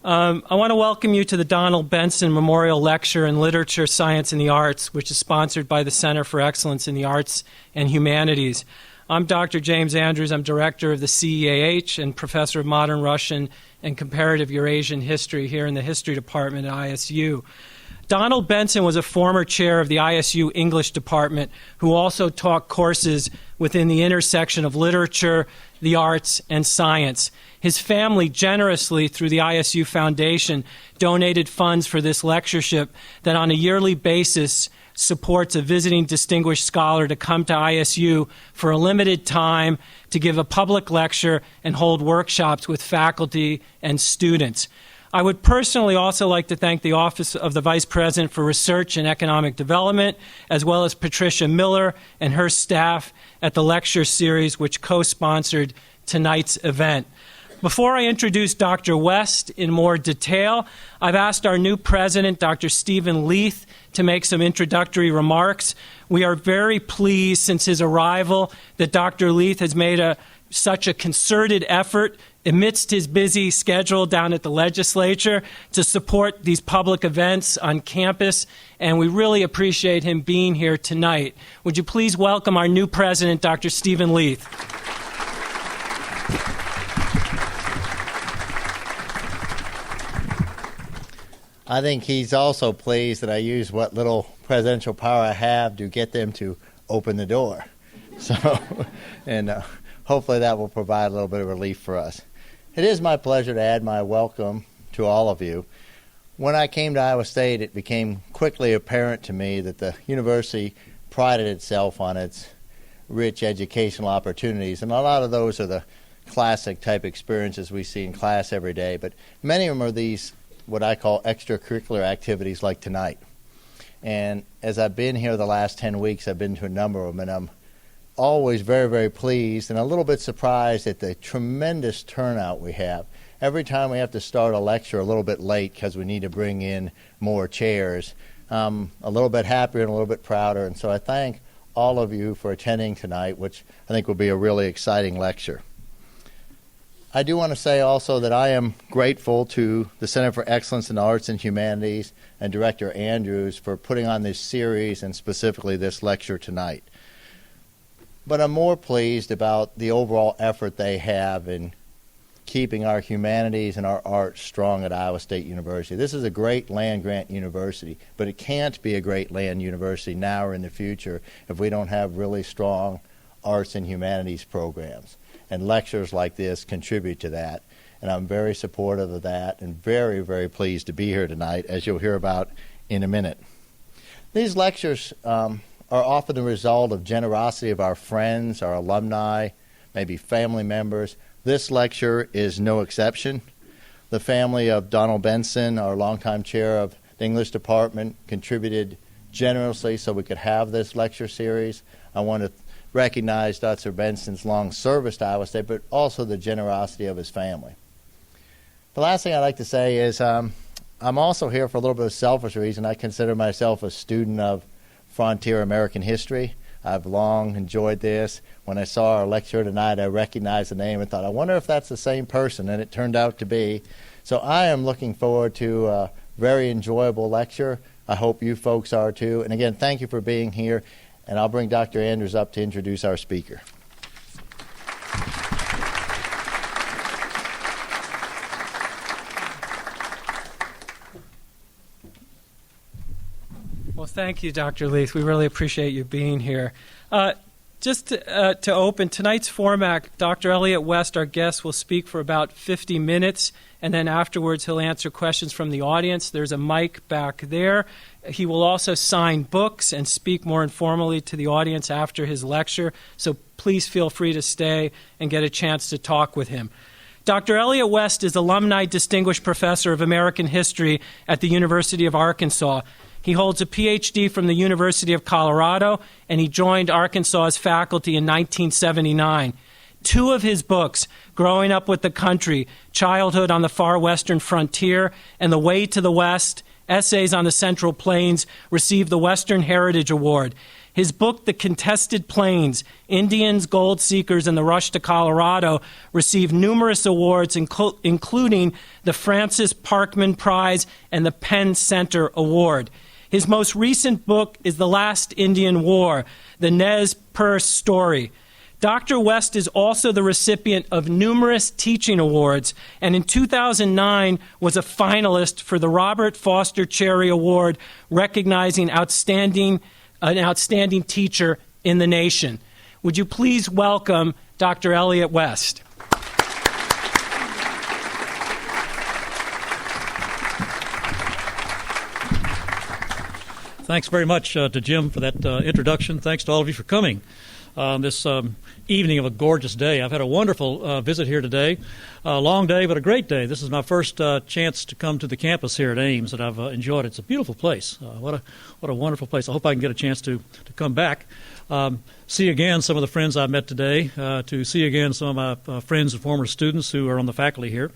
I want to welcome you to the Donald Benson Memorial Lecture in Literature, Science, and the Arts, which is sponsored by the Center for Excellence in the Arts and Humanities. I'm Dr. James Andrews. I'm director of the CEAH and professor of modern Russian and comparative Eurasian history here in the history department at ISU. Donald Benson was a former chair of the ISU English department who also taught courses within the intersection of literature, the arts, and science. His family generously, through the ISU Foundation, donated funds for this lectureship that on a yearly basis supports a visiting distinguished scholar to come to ISU for a limited time to give a public lecture and hold workshops with faculty and students. I would personally also like to thank the Office of the Vice President for Research and Economic Development, as well as Patricia Miller and her staff at the lecture series which co-sponsored tonight's event. Before I introduce Dr. West in more detail, I've asked our new president, Dr. Stephen Leath, to make some introductory remarks. We are very pleased since his arrival that Dr. Leath has made such a concerted effort amidst his busy schedule down at the legislature to support these public events on campus, and we really appreciate him being here tonight. Would you please welcome our new president, Dr. Stephen Leath. I think he's also pleased that I use what little presidential power I have to get them to open the door. And hopefully that will provide a little bit of relief for us. It is my pleasure to add my welcome to all of you. When I came to Iowa State, it became quickly apparent to me that the university prided itself on its rich educational opportunities, and a lot of those are the classic type experiences we see in class every day, but many of them are these what I call extracurricular activities like tonight. And as I've been here the last 10 weeks, I've been to a number of them, and I'm always very, very pleased and a little bit surprised at the tremendous turnout we have. Every time we have to start a lecture a little bit late because we need to bring in more chairs, I'm a little bit happier and a little bit prouder, and so I thank all of you for attending tonight, which I think will be a really exciting lecture. I do want to say also that I am grateful to the Center for Excellence in the Arts and Humanities and Director Andrews for putting on this series and specifically this lecture tonight. But I'm more pleased about the overall effort they have in keeping our humanities and our arts strong at Iowa State University. This is a great land-grant university, but it can't be a great land university now or in the future if we don't have really strong arts and humanities programs. And lectures like this contribute to that. And I'm very supportive of that and very, very pleased to be here tonight, as you'll hear about in a minute. These lectures are often the result of generosity of our friends, our alumni, maybe family members. This lecture is no exception. The family of Donald Benson, our longtime chair of the English department, contributed generously so we could have this lecture series. I want to recognize Dr. Benson's long service to Iowa State, but also the generosity of his family. The last thing I'd like to say is I'm also here for a little bit of selfish reason. I consider myself a student of frontier American history. I've long enjoyed this. When I saw our lecturer tonight, I recognized the name and thought, I wonder if that's the same person, and it turned out to be. So I am looking forward to a very enjoyable lecture. I hope you folks are too. And again, thank you for being here. And I'll bring Dr. Andrews up to introduce our speaker. Well, thank you, Dr. Leath. We really appreciate you being here. Just to open tonight's format, Dr. Elliott West, our guest, will speak for about 50 minutes, and then afterwards he'll answer questions from the audience. There's a mic back there. He will also sign books and speak more informally to the audience after his lecture, so please feel free to stay and get a chance to talk with him. Dr. Elliott West is Alumni Distinguished Professor of American History at the University of Arkansas. He holds a Ph.D. from the University of Colorado, and he joined Arkansas's faculty in 1979. Two of his books, Growing Up with the Country, Childhood on the Far Western Frontier, and The Way to the West, Essays on the Central Plains, received the Western Heritage Award. His book, The Contested Plains, Indians, Gold Seekers, and the Rush to Colorado, received numerous awards, including the Francis Parkman Prize and the Penn Center Award. His most recent book is The Last Indian War, the Nez Perce Story. Dr. West is also the recipient of numerous teaching awards, and in 2009 was a finalist for the Robert Foster Cherry Award, recognizing an outstanding teacher in the nation. Would you please welcome Dr. Elliott West? Thanks very much to Jim for that introduction. Thanks to all of you for coming this evening of a gorgeous day. I've had a wonderful visit here today. A long day, but a great day. This is my first chance to come to the campus here at Ames, and I've enjoyed it. It's a beautiful place. What a wonderful place. I hope I can get a chance to come back. See again some of the friends I met today, to see again some of my friends and former students who are on the faculty here.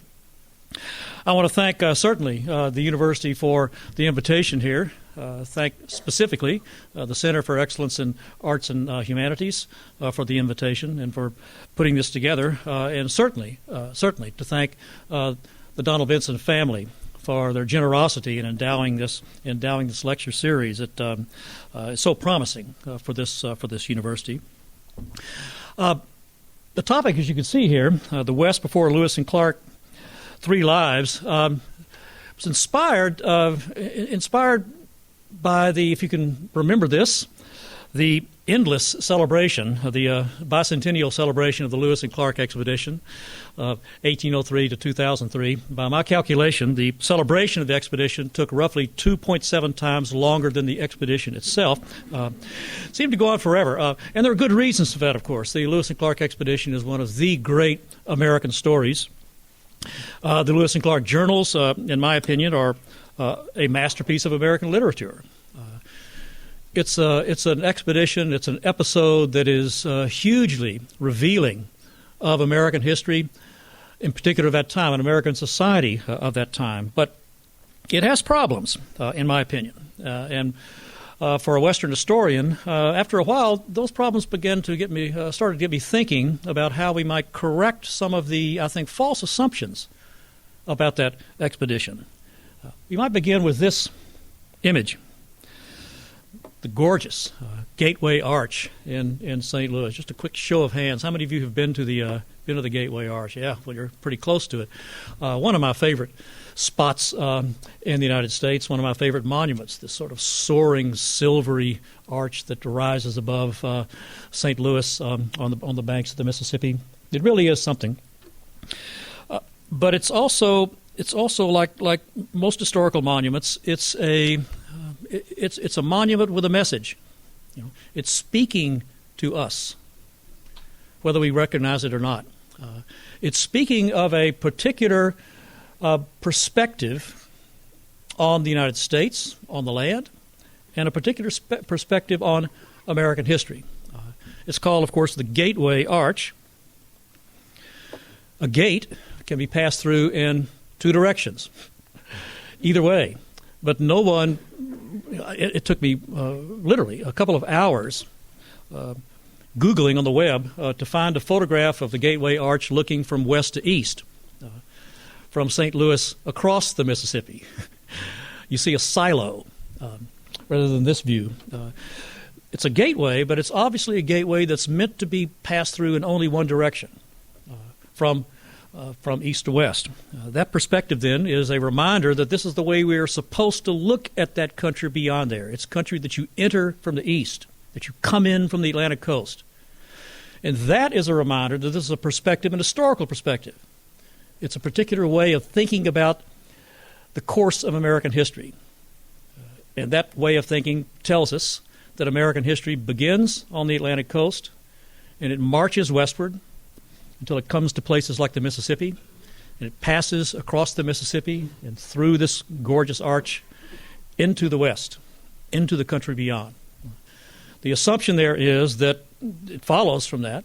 I want to thank certainly the university for the invitation here. Thank specifically the Center for Excellence in Arts and Humanities for the invitation and for putting this together, and certainly to thank the Donald Benson family for their generosity in endowing this lecture series. It is so promising for this university. The topic, as you can see here, the West before Lewis and Clark, 3 Lives, was inspired by if you can remember this, the endless celebration, the bicentennial celebration of the Lewis and Clark expedition, 1803 to 2003. By my calculation, the celebration of the expedition took roughly 2.7 times longer than the expedition itself. Seemed to go on forever, and there are good reasons for that, of course. The Lewis and Clark expedition is one of the great American stories. The Lewis and Clark journals, in my opinion, are a masterpiece of American literature. It's an expedition, it's an episode that is hugely revealing of American history, in particular of that time, and American society of that time. But it has problems, in my opinion. And for a Western historian, after a while, those problems started to get me thinking about how we might correct some of the, I think, false assumptions about that expedition. We might begin with this image, the gorgeous Gateway Arch in St. Louis. Just a quick show of hands. How many of you have been to the Gateway Arch? Yeah, well, you're pretty close to it. One of my favorite spots in the United States, one of my favorite monuments, this sort of soaring silvery arch that rises above St. Louis on the banks of the Mississippi. It really is something. But it's also like most historical monuments. It's a monument with a message. It's speaking to us, whether we recognize it or not. It's speaking of a particular perspective on the United States, on the land, and a particular perspective on American history. It's called, of course, the Gateway Arch. A gate can be passed through in 2 directions, either way. But no one, it took me literally a couple of hours Googling on the web to find a photograph of the Gateway Arch looking from west to east, from St. Louis across the Mississippi. You see a silo rather than this view. It's a gateway, but it's obviously a gateway that's meant to be passed through in only one direction, from east to west. That perspective, then, is a reminder that this is the way we are supposed to look at that country beyond there. It's country that you enter from the east, that you come in from the Atlantic coast. And that is a reminder that this is a perspective, an historical perspective. It's a particular way of thinking about the course of American history. And that way of thinking tells us that American history begins on the Atlantic coast, and it marches westward until it comes to places like the Mississippi, and it passes across the Mississippi and through this gorgeous arch into the west, into the country beyond. The assumption there is that it follows from that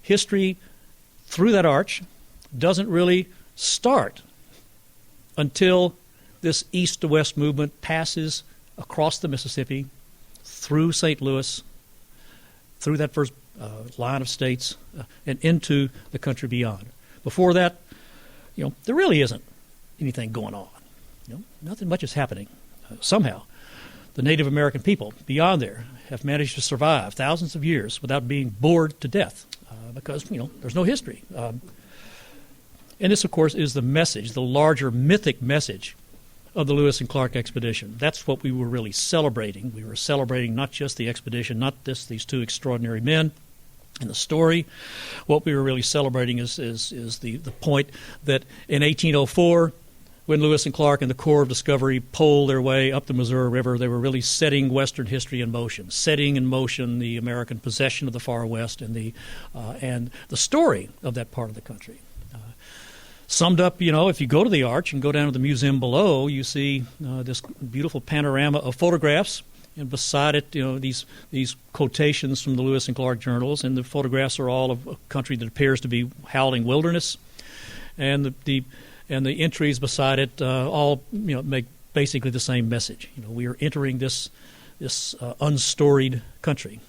history through that arch doesn't really start until this east to west movement passes across the Mississippi, through St. Louis, through that first line of states, and into the country beyond. Before that, there really isn't anything going on. Nothing much is happening. Somehow, the Native American people beyond there have managed to survive thousands of years without being bored to death because, there's no history. And this, of course, is the message, the larger mythic message of the Lewis and Clark expedition. That's what we were really celebrating. We were celebrating not just the expedition, not just these two extraordinary men in the story. What we were really celebrating is the point that in 1804, when Lewis and Clark and the Corps of Discovery poled their way up the Missouri River, they were really setting Western history in motion, setting in motion the American possession of the Far West and the story of that part of the country. Summed up, if you go to the Arch and go down to the museum below, you see this beautiful panorama of photographs, and beside it, these quotations from the Lewis and Clark journals, and the photographs are all of a country that appears to be howling wilderness, and the entries beside it all make basically the same message. We are entering this unstoried country.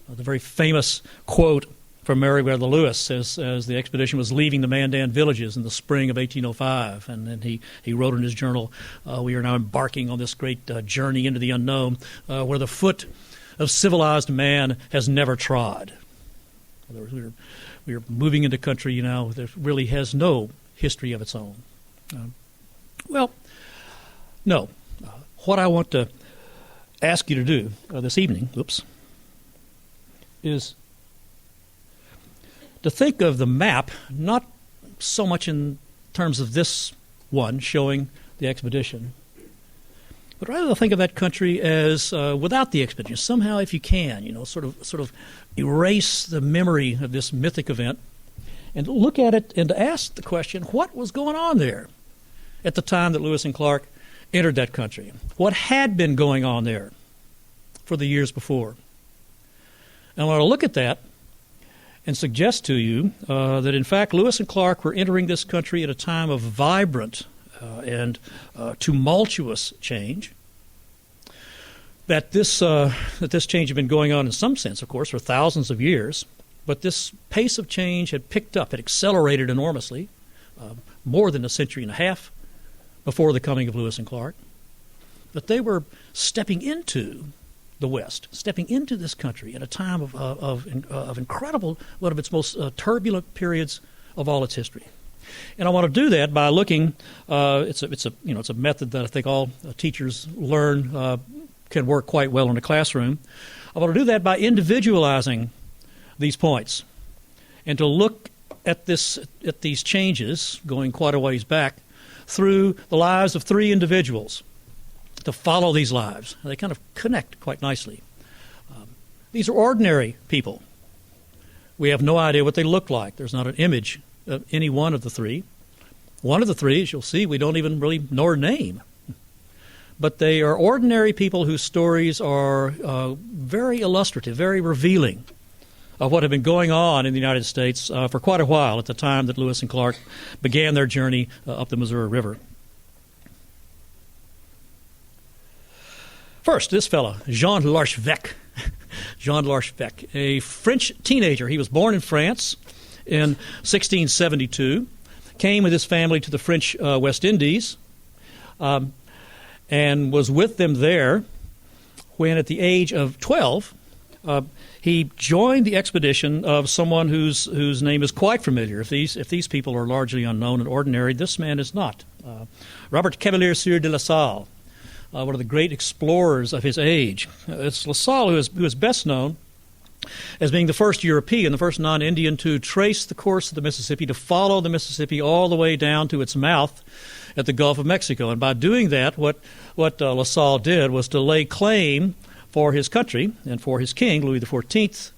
The very famous quote from Meriwether Lewis as the expedition was leaving the Mandan villages in the spring of 1805, and then he wrote in his journal, "We are now embarking on this great journey into the unknown, where the foot of civilized man has never trod." We are moving into country that really has no history of its own. No. What I want to ask you to do this evening, is to think of the map not so much in terms of this one showing the expedition, but rather to think of that country as without the expedition. Somehow, if you can, sort of erase the memory of this mythic event and look at it and to ask the question, what was going on there at the time that Lewis and Clark entered that country? What had been going on there for the years before? And I want to look at that and suggest to you that, in fact, Lewis and Clark were entering this country at a time of vibrant and tumultuous change. That this change had been going on in some sense, of course, for thousands of years, but this pace of change had picked up, had accelerated enormously, more than a century and a half before the coming of Lewis and Clark. That they were stepping into the West, stepping into this country at a time of incredible, one of its most turbulent periods of all its history. And I want to do that by looking. It's a method that I think all teachers learn can work quite well in a classroom. I want to do that by individualizing these points and to look at these changes going quite a ways back through the lives of three individuals. To follow these lives. They kind of connect quite nicely. These are ordinary people. We have no idea what they look like. There's not an image of any one of the three. One of the three, as you'll see, we don't even really know her name. But they are ordinary people whose stories are very illustrative, very revealing of what had been going on in the United States for quite a while at the time that Lewis and Clark began their journey up the Missouri River. First, this fellow, Jean l'Archevêque. Jean l'Archevêque, a French teenager. He was born in France in 1672, came with his family to the French West Indies, and was with them there when, at the age of 12, he joined the expedition of someone whose name is quite familiar. If these people are largely unknown and ordinary, this man is not. Robert Cavalier Sieur de La Salle. One of the great explorers of his age. It's La Salle who is best known as being the first European, the first non-Indian to trace the course of the Mississippi, to follow the Mississippi all the way down to its mouth at the Gulf of Mexico. And by doing that, what La Salle did was to lay claim for his country and for his king, Louis XIV,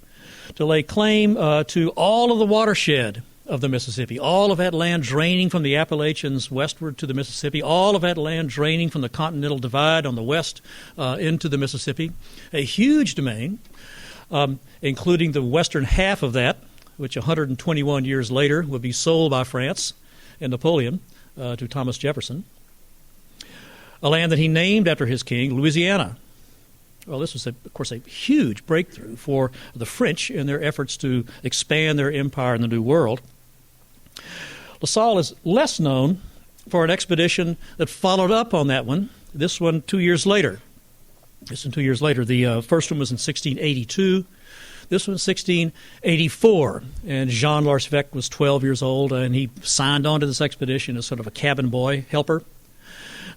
to lay claim to all of the watershed of the Mississippi, all of that land draining from the Appalachians westward to the Mississippi, all of that land draining from the Continental Divide on the west into the Mississippi, a huge domain, including the western half of that, which 121 years later would be sold by France and Napoleon to Thomas Jefferson, a land that he named after his king, Louisiana. Well, this was, of course, a huge breakthrough for the French in their efforts to expand their empire in the New World. La Salle is less known for an expedition that followed up on that one, this one 2 years later. The first one was in 1682. This one 1684. And Jean L'Archevêque was 12 years old, and he signed on to this expedition as sort of a cabin boy helper.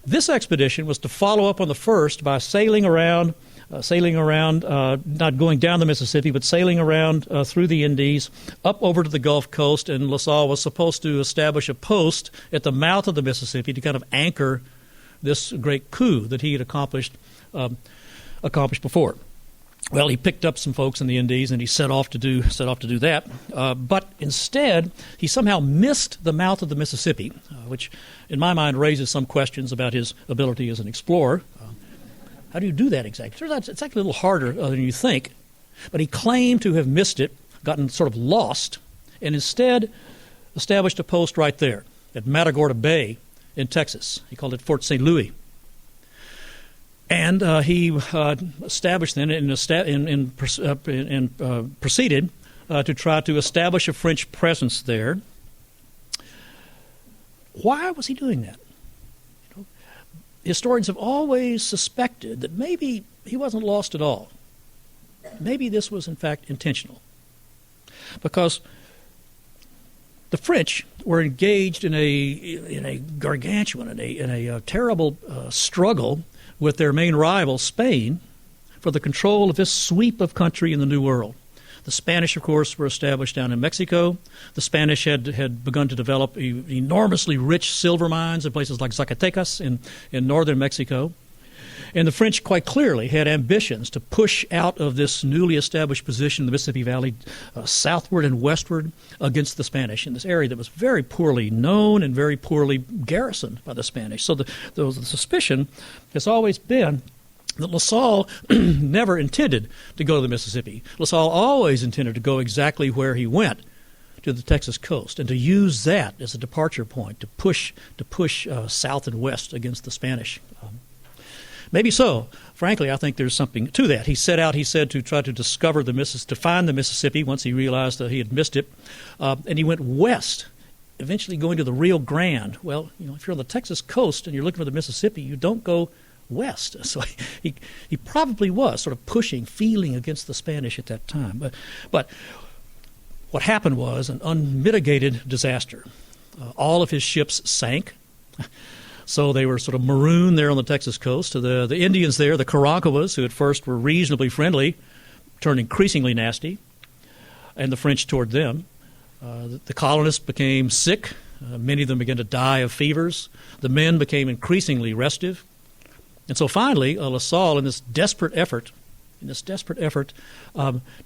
This expedition was to follow up on the first by sailing around, not going down the Mississippi, but sailing around through the Indies, up over to the Gulf Coast, and La Salle was supposed to establish a post at the mouth of the Mississippi to kind of anchor this great coup that he had accomplished before. Well, he picked up some folks in the Indies, and he set off to do that. But instead, he somehow missed the mouth of the Mississippi, which, in my mind, raises some questions about his ability as an explorer. How do you do that exactly? Turns out it's actually a little harder than you think. But he claimed to have missed it, gotten sort of lost, and instead established a post right there at Matagorda Bay in Texas. He called it Fort St. Louis. And he established then and proceeded to try to establish a French presence there. Why was he doing that? Historians have always suspected that maybe he wasn't lost at all. Maybe this was, in fact, intentional. Because the French were engaged in a gargantuan, in a terrible struggle with their main rival, Spain, for the control of this sweep of country in the New World. The Spanish, of course, were established down in Mexico. The Spanish had begun to develop enormously rich silver mines in places like Zacatecas in northern Mexico. And the French quite clearly had ambitions to push out of this newly established position in the Mississippi Valley southward and westward against the Spanish in this area that was very poorly known and very poorly garrisoned by the Spanish. So the suspicion has always been that La Salle never intended to go to the Mississippi. La Salle always intended to go exactly where he went, to the Texas coast, and to use that as a departure point to push south and west against the Spanish. Maybe so. Frankly, I think there's something to that. He set out, he said, to try to discover to find the Mississippi once he realized that he had missed it, and he went west, eventually going to the Rio Grande. Well, if you're on the Texas coast and you're looking for the Mississippi, you don't go west. So he probably was sort of pushing, feeling against the Spanish at that time. But what happened was an unmitigated disaster. All of his ships sank. So they were sort of marooned there on the Texas coast. The Indians there, the Karankawas, who at first were reasonably friendly, turned increasingly nasty, and the French toward them. The colonists became sick. Many of them began to die of fevers. The men became increasingly restive. And so finally, La Salle, in this desperate effort,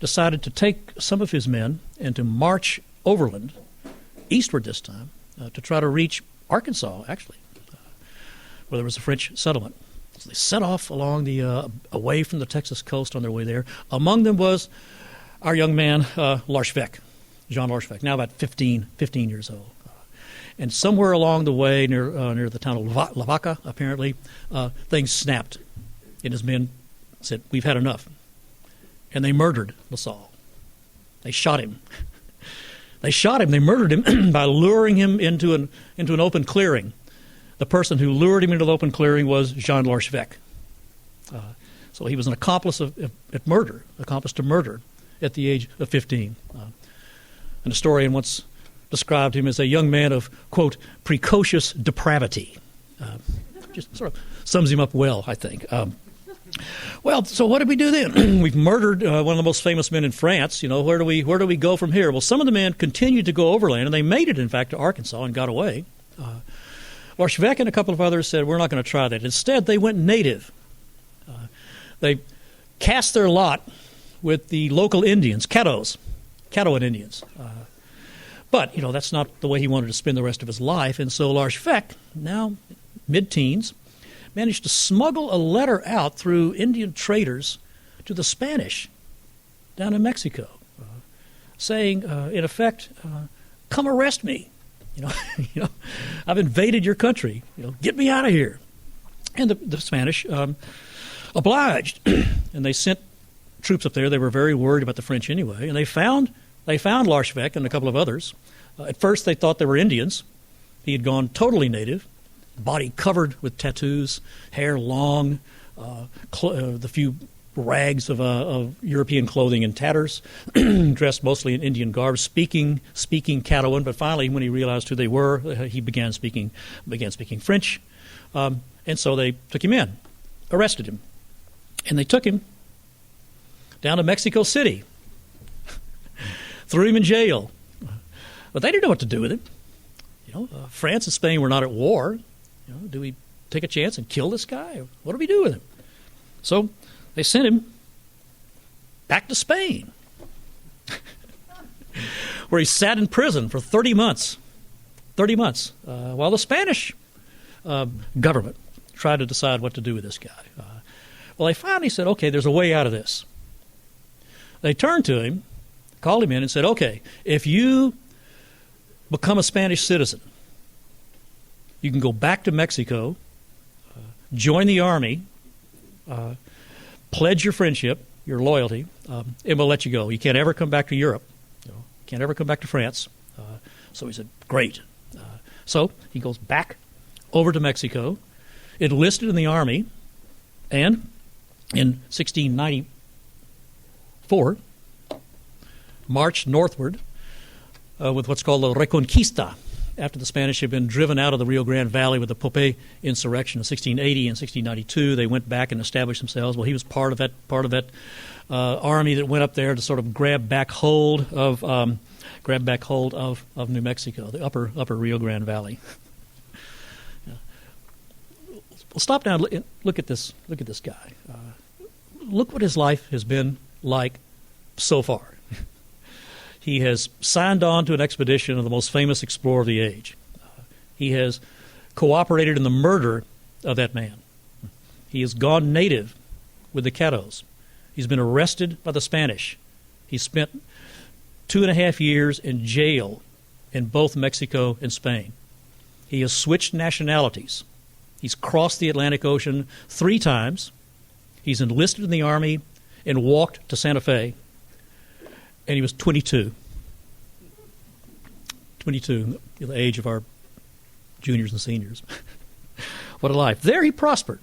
decided to take some of his men and to march overland, eastward this time, to try to reach Arkansas, actually, where there was a French settlement. So they set off along away from the Texas coast on their way there. Among them was our young man, L'Archevêque, Jean L'Archevêque, now about 15 years old. And somewhere along the way, near the town of Lavaca, apparently, things snapped. And his men said, "We've had enough." And they murdered La Salle. They shot him. They murdered him by luring him into an open clearing. The person who lured him into the open clearing was Jean L'Archevêque. So he was an accomplice to murder at the age of 15. An historian once described him as a young man of, quote, precocious depravity. Just sort of sums him up well, I think. Well, so what did we do then? We've murdered one of the most famous men in France. Where do we go from here? Well, some of the men continued to go overland, and they made it, in fact, to Arkansas and got away. L'Archevêque and a couple of others said, we're not going to try that. Instead, they went native. They cast their lot with the local Indians, Caddoan Indians. But, that's not the way he wanted to spend the rest of his life. And so L'Archevêque, now mid-teens, managed to smuggle a letter out through Indian traders to the Spanish down in Mexico, saying, in effect, come arrest me. I've invaded your country. Get me out of here. And the Spanish obliged. And they sent troops up there. They were very worried about the French anyway. And they found L'Archevêque and a couple of others. At first they thought they were Indians. He had gone totally native, body covered with tattoos, hair long, the few rags of European clothing in tatters, dressed mostly in Indian garb, speaking Catalan. But finally, when he realized who they were, he began speaking French. And so they took him in, arrested him, and they took him down to Mexico City, threw him in jail. But they didn't know what to do with him. France and Spain were not at war. Do we take a chance and kill this guy? Or what do we do with him? So they sent him back to Spain, where he sat in prison for 30 months. 30 months, while the Spanish government tried to decide what to do with this guy. Well, they finally said, okay, there's a way out of this. They turned to him, called him in, and said, okay, if you become a Spanish citizen, you can go back to Mexico, join the army, pledge your friendship, your loyalty, and we'll let you go. You can't ever come back to Europe. You can't ever come back to France. So he said, great. So he goes back over to Mexico, enlisted in the army, and in 1694 marched northward with what's called the Reconquista, after the Spanish had been driven out of the Rio Grande Valley with the Pope insurrection in 1680 and 1692. They went back and established themselves. Well, he was part of that army that went up there to sort of grab back hold of New Mexico, the upper Rio Grande Valley. We'll stop down and look at this guy. Look what his life has been like so far. He has signed on to an expedition of the most famous explorer of the age. He has cooperated in the murder of that man. He has gone native with the Caddos. He's been arrested by the Spanish. He spent 2.5 years in jail in both Mexico and Spain. He has switched nationalities. He's crossed the Atlantic Ocean 3 times. He's enlisted in the army and walked to Santa Fe. And he was 22. 22, the age of our juniors and seniors. What a life. There he prospered.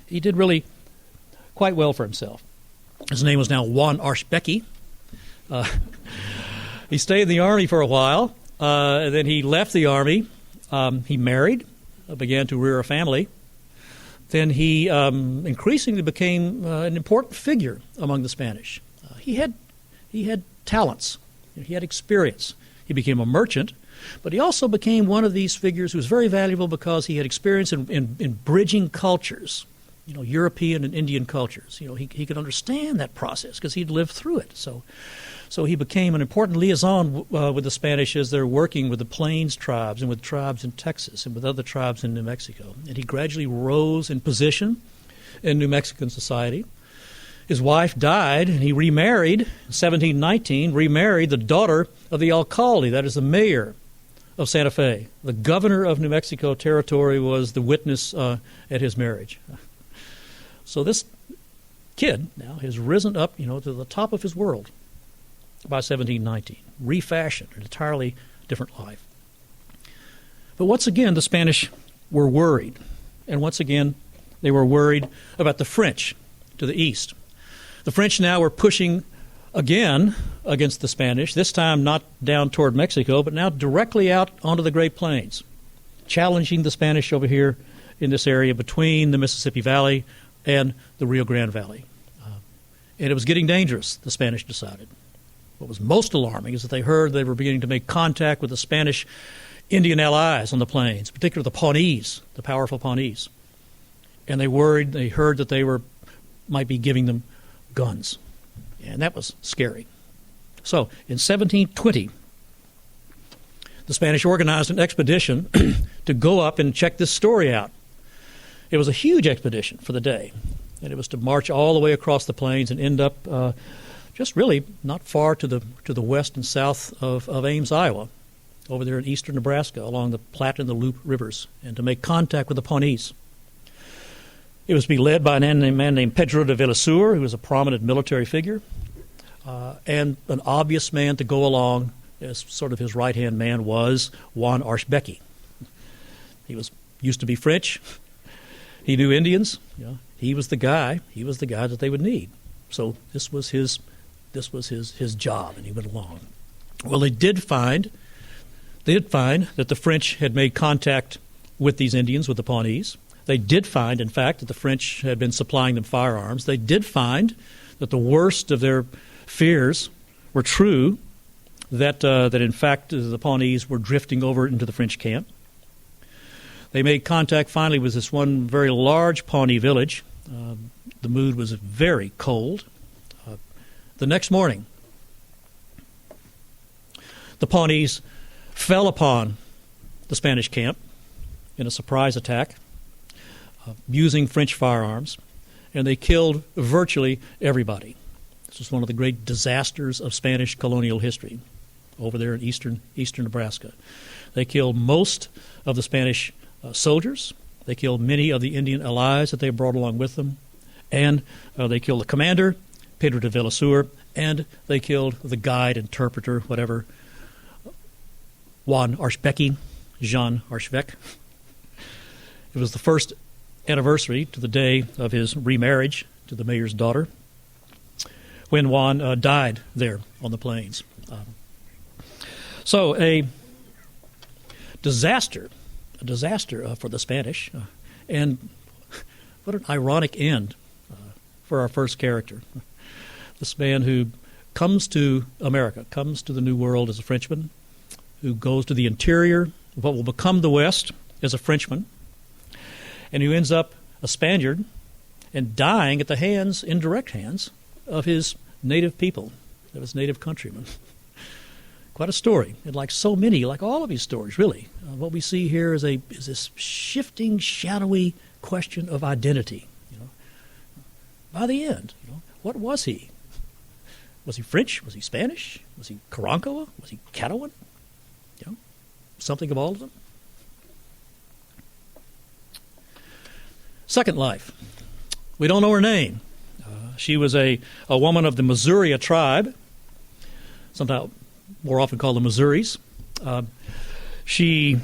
He did really quite well for himself. His name was now Juan Archbecky. He stayed in the army for a while. Then he left the army. He married, began to rear a family. Then he increasingly became an important figure among the Spanish. He had talents. He had experience. He became a merchant, but he also became one of these figures who was very valuable because he had experience in bridging cultures, European and Indian cultures. He could understand that process because he'd lived through it. So he became an important liaison with the Spanish as they're working with the Plains tribes and with tribes in Texas and with other tribes in New Mexico. And he gradually rose in position in New Mexican society. His wife died, and he remarried in 1719, remarried the daughter of the alcalde, that is the mayor of Santa Fe. The governor of New Mexico Territory was the witness at his marriage. So this kid now has risen up, to the top of his world by 1719, refashioned an entirely different life. But once again, the Spanish were worried, and once again, they were worried about the French to the east. The French now were pushing again against the Spanish, this time not down toward Mexico, but now directly out onto the Great Plains, challenging the Spanish over here in this area between the Mississippi Valley and the Rio Grande Valley. And it was getting dangerous, the Spanish decided. What was most alarming is that they heard they were beginning to make contact with the Spanish Indian allies on the plains, particularly the Pawnees, the powerful Pawnees. And they heard that they might be giving them guns. And that was scary. So in 1720, the Spanish organized an expedition to go up and check this story out. It was a huge expedition for the day, and it was to march all the way across the plains and end up just really not far to the west and south of Ames, Iowa, over there in eastern Nebraska along the Platte and the Loup rivers, and to make contact with the Pawnees. It was to be led by a man named Pedro de Villasuer, who was a prominent military figure, and an obvious man to go along as sort of his right-hand man was Juan Archbecki. He used to be French. He knew Indians. You know, he was the guy. He was the guy that they would need. So this was his job, and he went along. Well, they did find that the French had made contact with these Indians, with the Pawnees. They did find, in fact, that the French had been supplying them firearms. They did find that the worst of their fears were true, that in fact the Pawnees were drifting over into the French camp. They made contact finally with this one very large Pawnee village. The mood was very cold. The next morning, the Pawnees fell upon the Spanish camp in a surprise attack using French firearms, and they killed virtually everybody. This was one of the great disasters of Spanish colonial history over there in eastern Nebraska. They killed most of the Spanish soldiers. They killed many of the Indian allies that they brought along with them, and they killed the commander, Pedro de Villasuer, and they killed the guide, interpreter, whatever, Juan Archbecki, Jean Archbecq. It was the first anniversary to the day of his remarriage to the mayor's daughter when Juan died there on the plains. So a disaster for the Spanish, and what an ironic end for our first character. This man who comes to America, comes to the New World as a Frenchman, who goes to the interior, what will become the West, as a Frenchman, and who ends up a Spaniard and dying at the hands, indirect hands, of his native people, of his native countrymen. Quite a story, and like so many, like all of these stories, really, what we see here is this shifting, shadowy question of identity. You know, by the end, what was he? Was he French? Was he Spanish? Was he Karankawa? Was he Catawban? Something of all of them. Second life. We don't know her name. She was a woman of the Missouri tribe, sometimes more often called the Missouris. She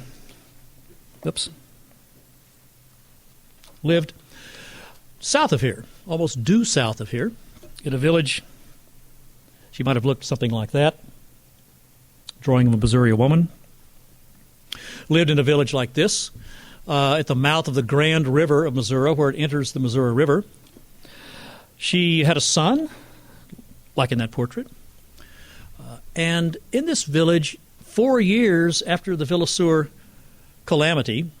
lived south of here, almost due south of here, in a village. She might have looked something like that, drawing of a Missouri woman. Lived in a village like this, at the mouth of the Grand River of Missouri, where it enters the Missouri River. She had a son, like in that portrait. And in this village, 4 years after the Villasuer calamity,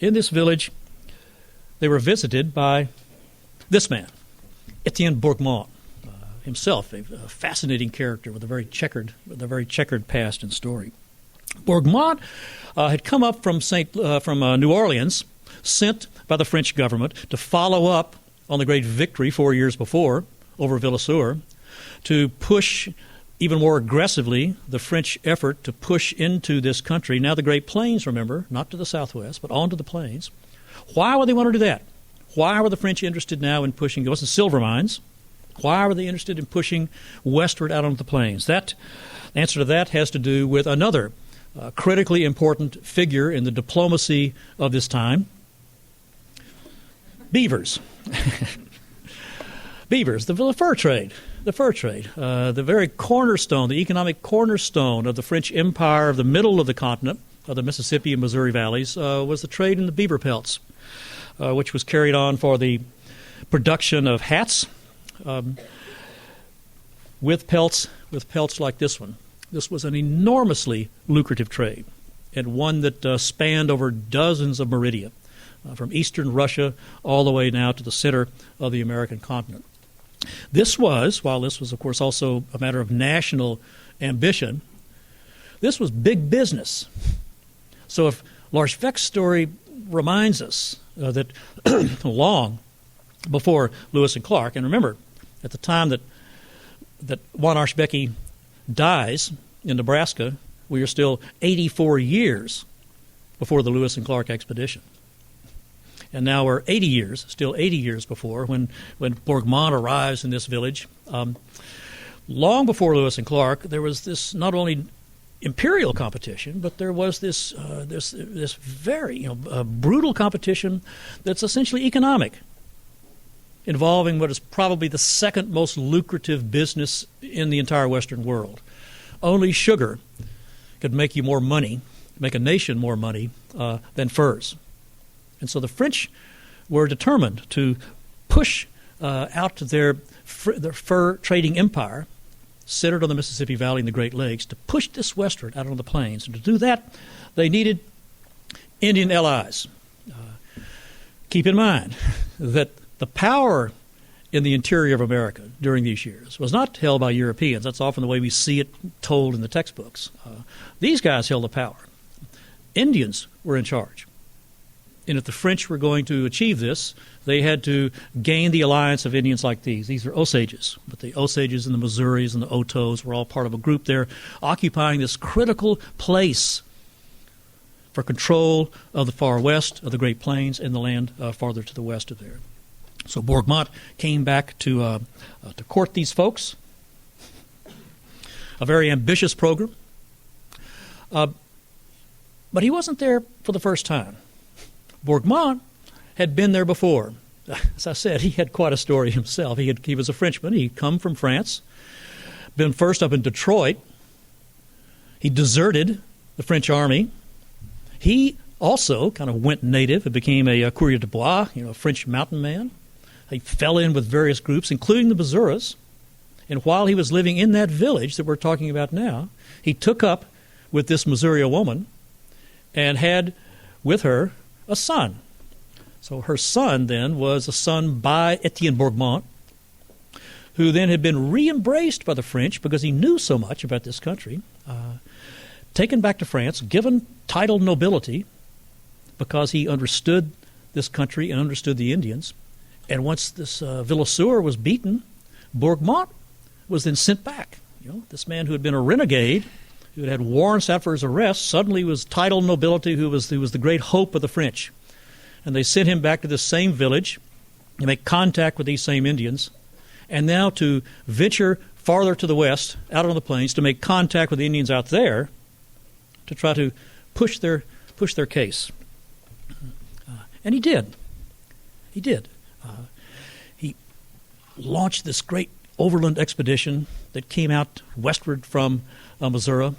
in this village, they were visited by this man, Etienne Bourgmont, himself a fascinating character with a very checkered past and story. Bourgmont had come up from New Orleans, sent by the French government to follow up on the great victory 4 years before over Villasuer, to push even more aggressively the French effort to push into this country, now the Great Plains, remember, not to the southwest, but onto the plains. Why would they want to do that? Why were the French interested now in pushing? It wasn't silver mines. Why were they interested in pushing westward out onto the plains? The answer to that has to do with another critically important figure in the diplomacy of this time. Beavers. Beavers, the fur trade. The fur trade, the very cornerstone, the economic cornerstone of the French Empire of the middle of the continent, of the Mississippi and Missouri valleys, was the trade in the beaver pelts, which was carried on for the production of hats with pelts like this one. This was an enormously lucrative trade, and one that spanned over dozens of meridia, from eastern Russia all the way now to the center of the American continent. This was, while this was, of course, also a matter of national ambition, this was big business. So if L'Archevêque's story reminds us that long before Lewis and Clark, and remember, at the time that Juan Archbecki dies in Nebraska, we are still 84 years before the Lewis and Clark expedition. And now we're 80 years, still 80 years before, when Bourgmont arrives in this village. Long before Lewis and Clark, there was this not only imperial competition, but there was this very brutal competition that's essentially economic, involving what is probably the second most lucrative business in the entire Western world. Only sugar could make you more money, make a nation more money than furs. And so the French were determined to push out their fur trading empire, centered on the Mississippi Valley and the Great Lakes, to push this westward out on the plains. And to do that, they needed Indian allies. Keep in mind that the power in the interior of America during these years was not held by Europeans. That's often the way we see it told in the textbooks. These guys held the power. Indians were in charge. And if the French were going to achieve this, they had to gain the alliance of Indians like these. These are Osages, but the Osages and the Missouris and the Otos were all part of a group there, occupying this critical place for control of the far west of the Great Plains and the land farther to the west of there. So Bourgmont came back to court these folks. A very ambitious program. But he wasn't there for the first time. Bourgmont had been there before. As I said, he had quite a story himself. He was a Frenchman. He'd come from France, been first up in Detroit. He deserted the French army. He also kind of went native and became a coureur de bois, a French mountain man. He fell in with various groups, including the Missouris. And while he was living in that village that we're talking about now, he took up with this Missouri woman and had with her a son. So her son then was a son by Etienne Bourgmont, who then had been re-embraced by the French because he knew so much about this country, taken back to France, given titled nobility because he understood this country and understood the Indians. And once this Villeseur was beaten, Bourgmont was then sent back. This man who had been a renegade, who had warrants out for his arrest, suddenly was titled nobility, who was the great hope of the French. And they sent him back to this same village to make contact with these same Indians, and now to venture farther to the west, out on the plains, to make contact with the Indians out there to try to push their case. And he did. He did. He launched this great overland expedition that came out westward from Missouri,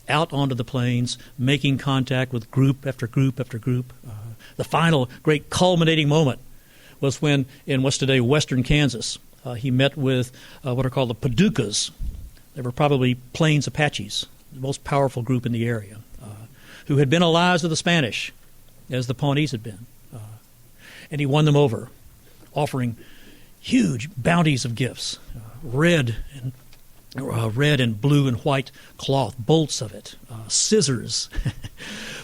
out onto the plains, making contact with group after group after group. The final great culminating moment was when, in what's today western Kansas, he met with what are called the Paducas. They were probably Plains Apaches, the most powerful group in the area, who had been allies of the Spanish, as the Pawnees had been. And he won them over, offering huge bounties of gifts, red and blue and white cloth, bolts of it, scissors,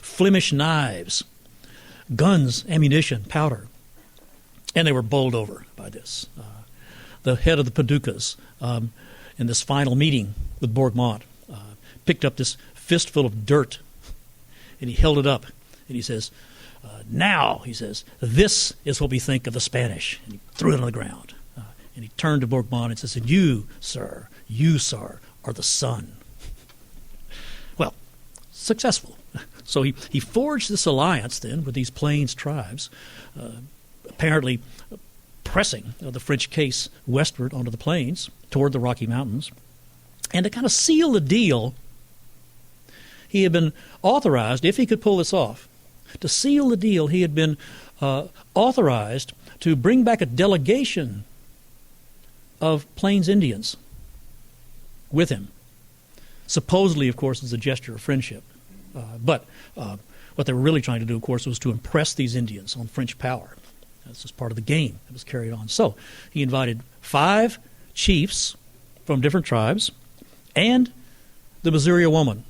Flemish knives, guns, ammunition, powder. And they were bowled over by this. The head of the Paducas, in this final meeting with Bourgmont, picked up this fistful of dirt, and he held it up, and he says, now, he says, this is what we think of the Spanish. And he threw it on the ground. And he turned to Bourgmont and says, you, sir, are the sun. Well, successful. So he forged this alliance then with these plains tribes, apparently pressing the French case westward onto the plains toward the Rocky Mountains. And to kind of seal the deal, he had been authorized, if he could pull this off, to seal the deal, he had been authorized to bring back a delegation of Plains Indians with him. Supposedly, of course, as a gesture of friendship. But what they were really trying to do, of course, was to impress these Indians on French power. This was part of the game that was carried on. So he invited 5 chiefs from different tribes and the Missouri woman,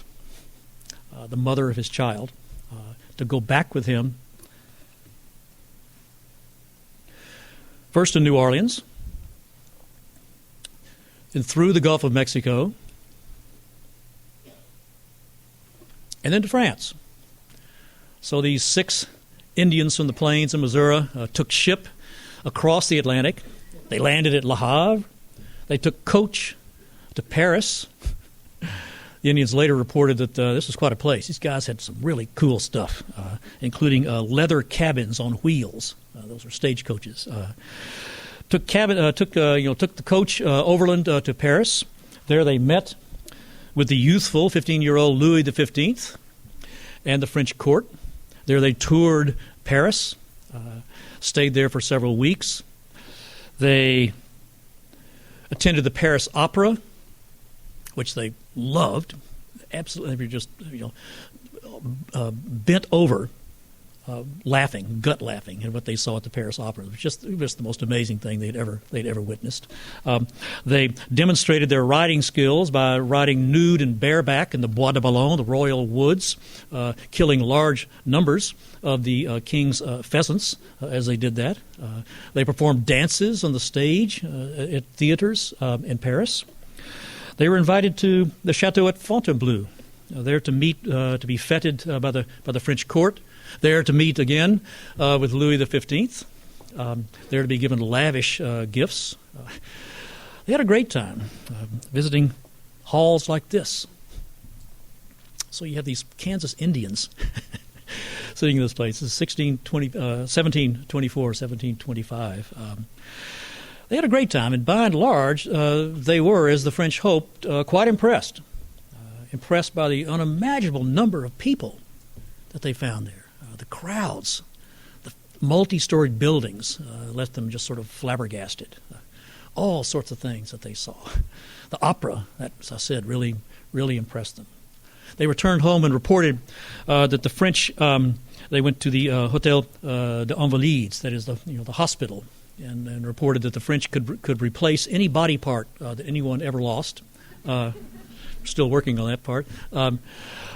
the mother of his child, to go back with him. First to New Orleans, then through the Gulf of Mexico, and then to France. So these 6 Indians from the plains of Missouri took ship across the Atlantic. They landed at Le Havre. They took coach to Paris. The Indians later reported that this was quite a place. These guys had some really cool stuff, including leather cabins on wheels. Those were stagecoaches. Took the coach overland to Paris. There they met with the youthful 15-year-old Louis XV and the French court. There they toured Paris, stayed there for several weeks. They attended the Paris Opera, which they loved. Absolutely, they were just bent over, gut laughing at what they saw at the Paris Opera. It was the most amazing thing they'd ever witnessed. They demonstrated their riding skills by riding nude and bareback in the Bois de Boulogne, the royal woods, killing large numbers of the king's pheasants as they did that. They performed dances on the stage at theaters in Paris. They were invited to the chateau at Fontainebleau, there to meet, to be feted by the French court. There to meet again with Louis XV. There to be given lavish gifts. They had a great time visiting halls like this. So you have these Kansas Indians sitting in this place. This is 1724, 1725. They had a great time, and by and large, they were, as the French hoped, quite impressed. Impressed by the unimaginable number of people that they found there. The crowds, the multi-storied buildings left them just sort of flabbergasted. All sorts of things that they saw. The opera, that, as I said, really, really impressed them. They returned home and reported that the French, they went to the Hotel de Invalides, that is the hospital, and reported that the French could replace any body part that anyone ever lost. Still working on that part.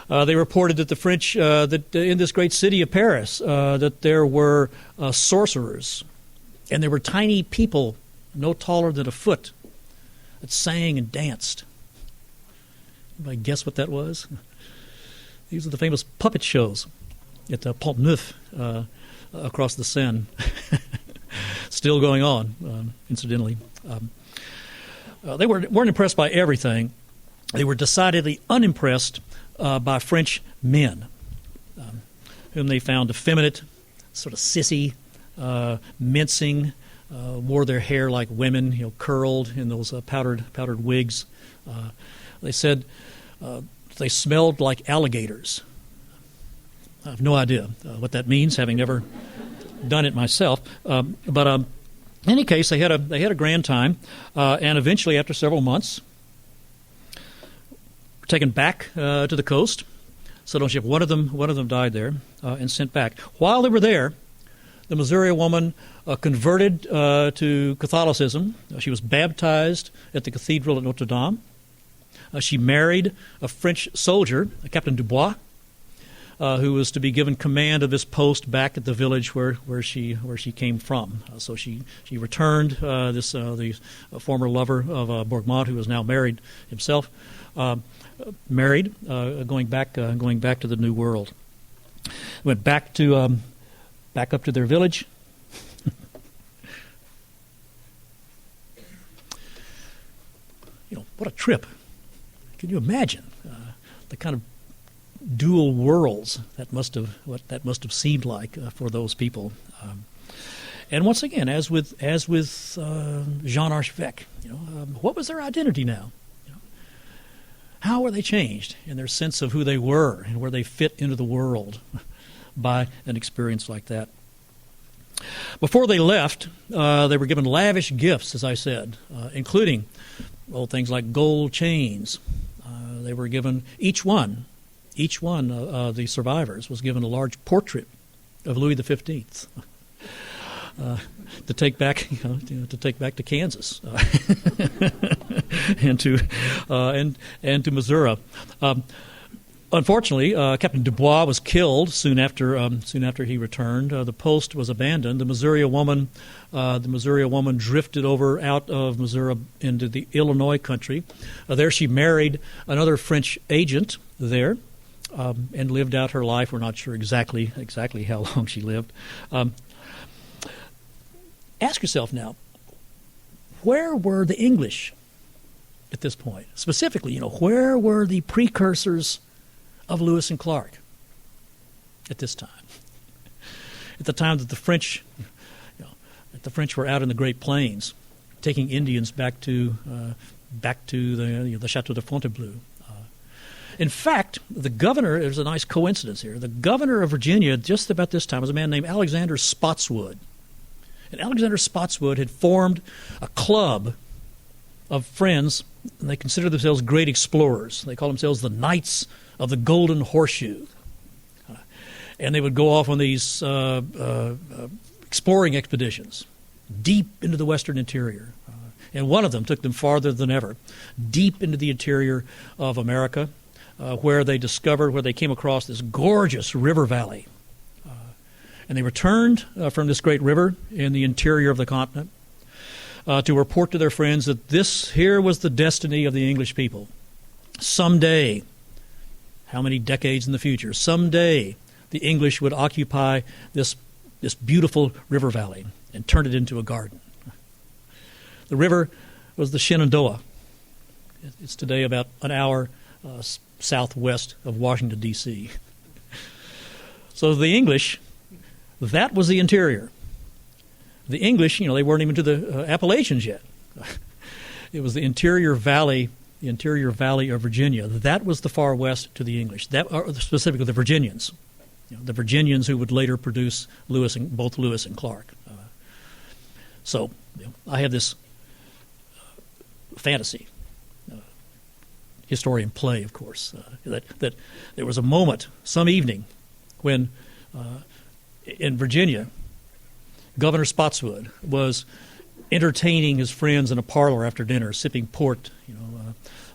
They reported that the French, that in this great city of Paris, that there were sorcerers, and there were tiny people no taller than a foot that sang and danced. Anybody guess what that was? These are the famous puppet shows at Pont Neuf across the Seine. Still going on, incidentally. They weren't impressed by everything. They were decidedly unimpressed by French men, whom they found effeminate, sort of sissy, mincing, wore their hair like women, curled in those powdered wigs. They said they smelled like alligators. I have no idea what that means, having never done it myself. But in any case, they had a grand time, and eventually, after several months, taken back to the coast. So don't you have one of them died there and sent back. While they were there, the Missouri woman converted to Catholicism. She was baptized at the cathedral at Notre Dame. She married a French soldier, Captain Dubois, who was to be given command of this post back at the village where she came from. So she returned the former lover of Bourgmont, who was now married himself. Going back to the New World. Went back up to their village. What a trip! Can you imagine the kind of dual worlds that must have seemed like for those people? And once again, as with Jean Archevêque, what was their identity now? How were they changed in their sense of who they were and where they fit into the world by an experience like that? Before they left, they were given lavish gifts, as I said, including things like gold chains. They were given, each one of the survivors was given a large portrait of Louis XV. To take back to Kansas and to Missouri. Unfortunately, Captain Dubois was killed soon after he returned. The post was abandoned. The Missouri woman drifted out of Missouri into the Illinois country. There she married another French agent there. and lived out her life. We're not sure exactly how long she lived. Ask yourself now, where were the English at this point? Specifically, where were the precursors of Lewis and Clark at this time? At the time that the French were out in the Great Plains, taking Indians back to the Chateau de Fontainebleau. In fact, the governor, there's a nice coincidence here, the governor of Virginia just about this time was a man named Alexander Spotswood. And Alexander Spotswood had formed a club of friends, and they considered themselves great explorers. They called themselves the Knights of the Golden Horseshoe. And they would go off on these exploring expeditions deep into the western interior. And one of them took them farther than ever, deep into the interior of America, where they came across this gorgeous river valley. And they returned from this great river in the interior of the continent to report to their friends that here was the destiny of the English people. Someday, how many decades in the future, someday the English would occupy this beautiful river valley and turn it into a garden. The river was the Shenandoah. It's today about an hour southwest of Washington, D.C. So the English, that was the interior. The English, they weren't even to the Appalachians yet. It was the interior valley of Virginia. That was the far west to the English. Specifically the Virginians. The Virginians who would later produce both Lewis and Clark. So I have this fantasy, historian play, of course, that there was a moment, some evening, when in Virginia, Governor Spotswood was entertaining his friends in a parlor after dinner, sipping port,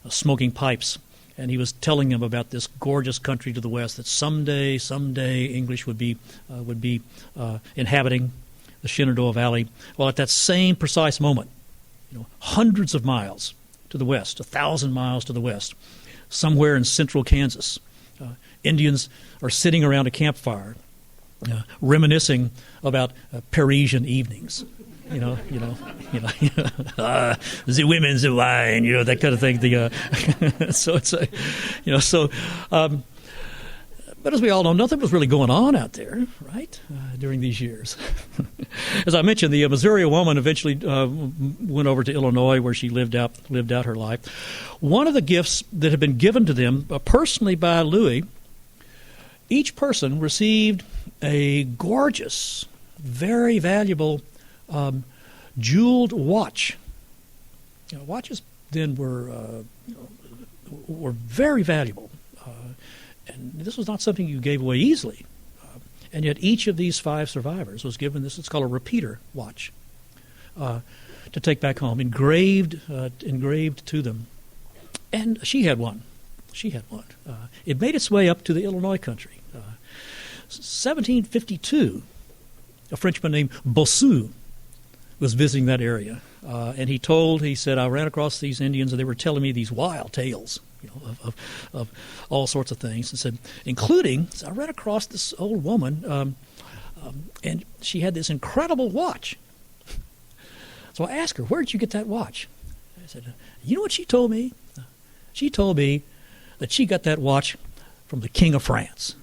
smoking pipes, and he was telling them about this gorgeous country to the west that someday English would be inhabiting the Shenandoah Valley. Well, at that same precise moment, hundreds of miles to the west, 1,000 miles to the west, somewhere in central Kansas, Indians are sitting around a campfire, reminiscing about Parisian evenings. The women's wine, that kind of thing. So it's but as we all know, nothing was really going on out there, right, during these years. As I mentioned, the Missouri woman eventually went over to Illinois, where she lived out her life. One of the gifts that had been given to them personally by Louis, each person received a gorgeous, very valuable jeweled watch. Watches then were very valuable. And this was not something you gave away easily. And yet each of these 5 survivors was given this, it's called a repeater watch, to take back home, engraved to them. And she had one. It made its way up to the Illinois country. 1752, a Frenchman named Bossu was visiting that area. And he said, I ran across these Indians and they were telling me these wild tales, of all sorts of things. And said, including, I ran across this old woman, and she had this incredible watch. So I asked her, where did you get that watch? I said, you know what she told me? She told me that she got that watch from the King of France.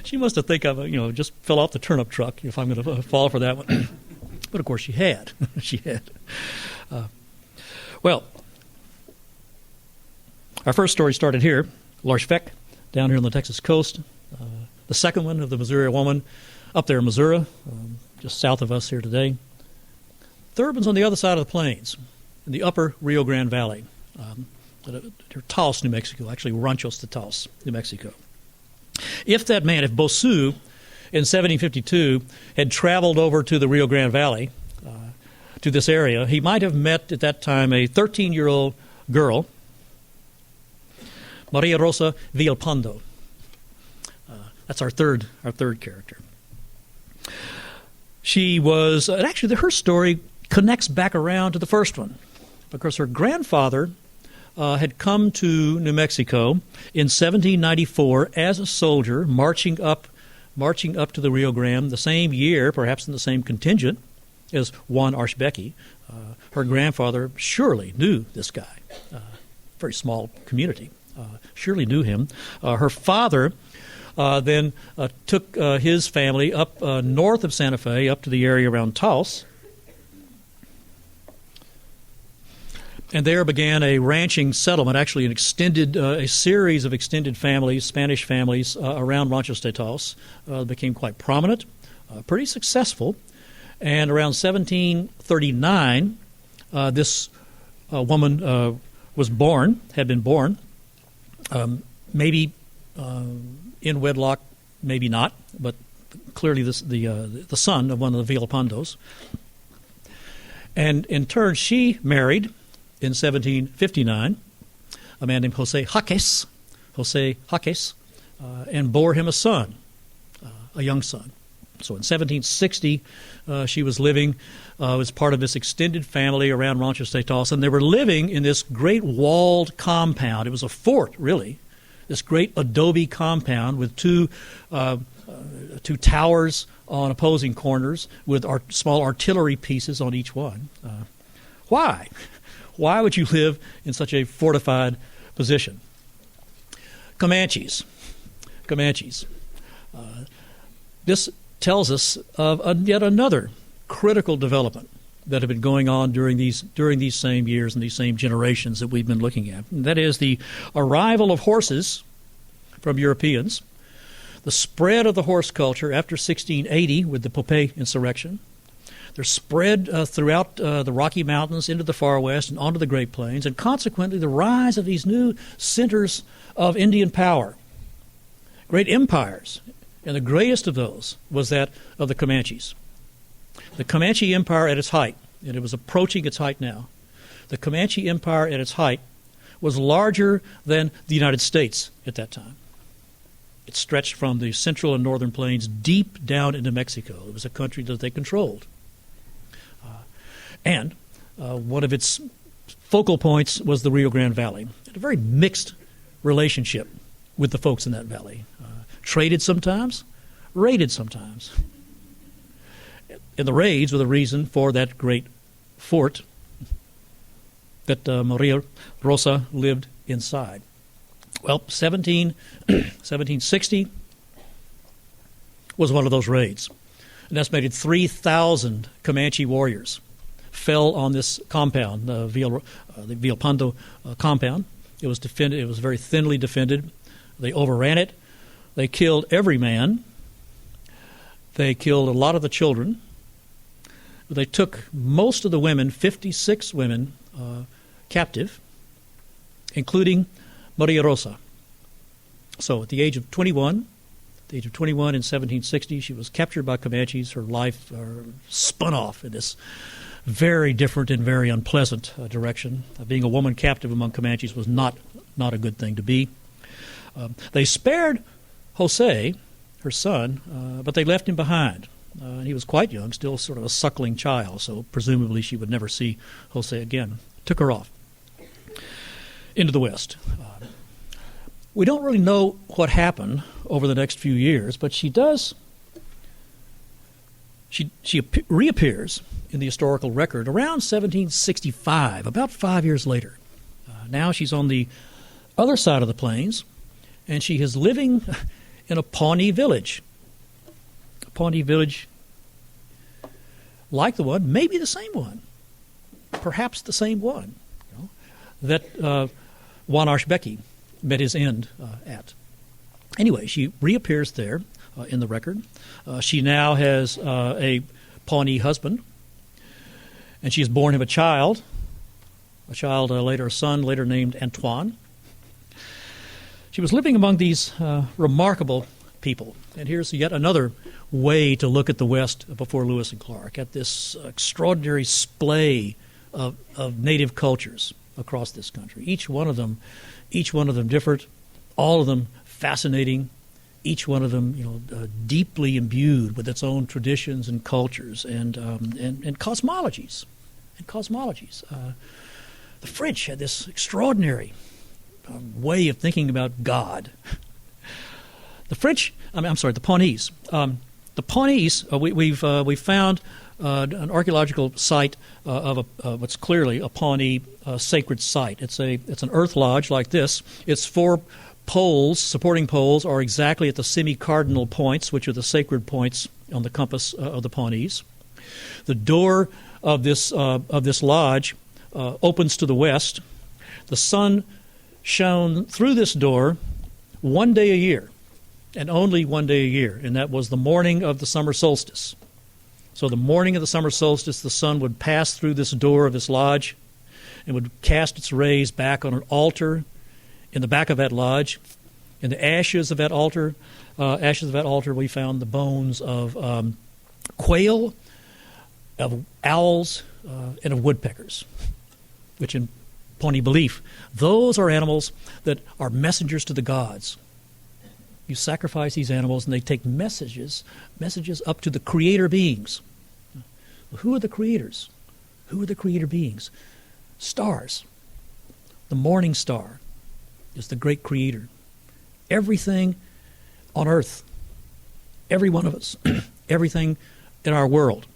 She must have think I've just fell off the turnip truck if I'm going to fall for that one. But of course she had. Well, our first story started here, Larchveck, down here on the Texas coast. The second one of the Missouri woman, up there in Missouri, just south of us here today. Third one's on the other side of the plains, in the upper Rio Grande Valley. Taos, New Mexico, actually Ranchos de Taos, New Mexico. If Bossu in 1752 had traveled over to the Rio Grande Valley, to this area, he might have met at that time a 13-year-old girl, Maria Rosa Villalpando. That's our third character. She was, actually her story connects back around to the first one, because her grandfather had come to New Mexico in 1794 as a soldier, marching up to the Rio Grande the same year, perhaps in the same contingent as Juan Archbecky. Her grandfather surely knew this guy. Very small community. Surely knew him. Her father then took his family up north of Santa Fe, up to the area around Taos. And there began a ranching settlement, actually a series of extended families, Spanish families, around Ranchos de Taos. Became quite prominent, pretty successful. And around 1739, this woman had been born, maybe in wedlock, maybe not, but clearly the son of one of the Villalpandos. And in turn, she married in 1759 a man named Jose Jaques, and bore him a son, a young son. So in 1760, she was living as part of this extended family around Ranchos de Taos, and they were living in this great walled compound. It was a fort, really, this great adobe compound with two towers on opposing corners with small artillery pieces on each one. Why? Why would you live in such a fortified position? Comanches. This tells us of yet another critical development that had been going on during these same years and these same generations that we've been looking at. And that is the arrival of horses from Europeans, the spread of the horse culture after 1680 with the Popé insurrection. They're spread throughout the Rocky Mountains into the far west and onto the Great Plains, and consequently the rise of these new centers of Indian power, great empires. And the greatest of those was that of the Comanches. The Comanche Empire at its height, and it was approaching its height now, the Comanche Empire at its height was larger than the United States at that time. It stretched from the central and northern plains deep down into Mexico. It was a country that they controlled. And one of its focal points was the Rio Grande Valley. It had a very mixed relationship with the folks in that valley. Traded sometimes, raided sometimes. And the raids were the reason for that great fort that Maria Rosa lived inside. Well, 1760 was one of those raids. An estimated 3,000 Comanche warriors fell on this compound, the Villalpando compound. It was defended. It was very thinly defended. They overran it. They killed every man. They killed a lot of the children. They took most of the women, 56 women, captive, including Maria Rosa. So at the age of 21 in 1760, she was captured by Comanches. Her life spun off in this very different and very unpleasant direction. Being a woman captive among Comanches was not a good thing to be. They spared Jose, her son, but they left him behind. He was quite young, still sort of a suckling child, so presumably she would never see Jose again. Took her off into the West. We don't really know what happened over the next few years, but she does. She reappears in the historical record around 1765, about 5 years later. Now she's on the other side of the plains, and she is living in a Pawnee village. A Pawnee village like the one, maybe the same one, perhaps the same one, that Juan Archbecky met his end at. Anyway, she reappears there in the record. She now has a Pawnee husband, and she has borne him a child, later a son, later named Antoine. She was living among these remarkable people. And here's yet another way to look at the West before Lewis and Clark, at this extraordinary splay of native cultures across this country. Each one of them different, all of them fascinating, each one of them deeply imbued with its own traditions and cultures and cosmologies. the French had this extraordinary way of thinking about God. The Pawnees. The Pawnees, we've found an archaeological site of what's clearly a Pawnee sacred site. It's an earth lodge like this. Its four poles, supporting poles, are exactly at the semi-cardinal points, which are the sacred points on the compass of the Pawnees. The door of this lodge opens to the west. The sun shone through this door one day a year, and only one day a year, and that was the morning of the summer solstice. So the morning of the summer solstice, the sun would pass through this door of this lodge and would cast its rays back on an altar in the back of that lodge. In the ashes of that altar, we found the bones of quail, of owls, and of woodpeckers, which in Pawnee belief, those are animals that are messengers to the gods. You sacrifice these animals and they take messages up to the creator beings. Who are the creators? Who are the creator beings? Stars. The morning star is the great creator. Everything on earth, every one of us, everything in our world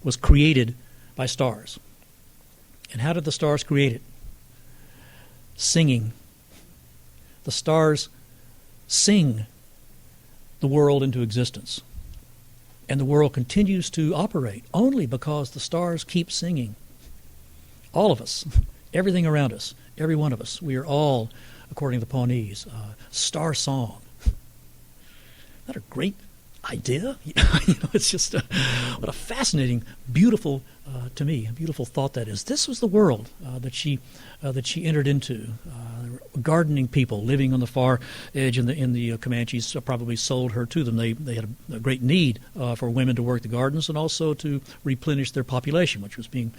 was created by stars. And how did the stars create it? Singing. The stars sing the world into existence. And the world continues to operate only because the stars keep singing. All of us, everything around us, every one of us, we are all, according to the Pawnees, star song. Isn't that a great idea? It's just what a fascinating, beautiful, to me, a beautiful thought that is. This was the world that she entered into. Gardening people living on the far edge in the Comanches probably sold her to them. They had a great need for women to work the gardens and also to replenish their population, which was being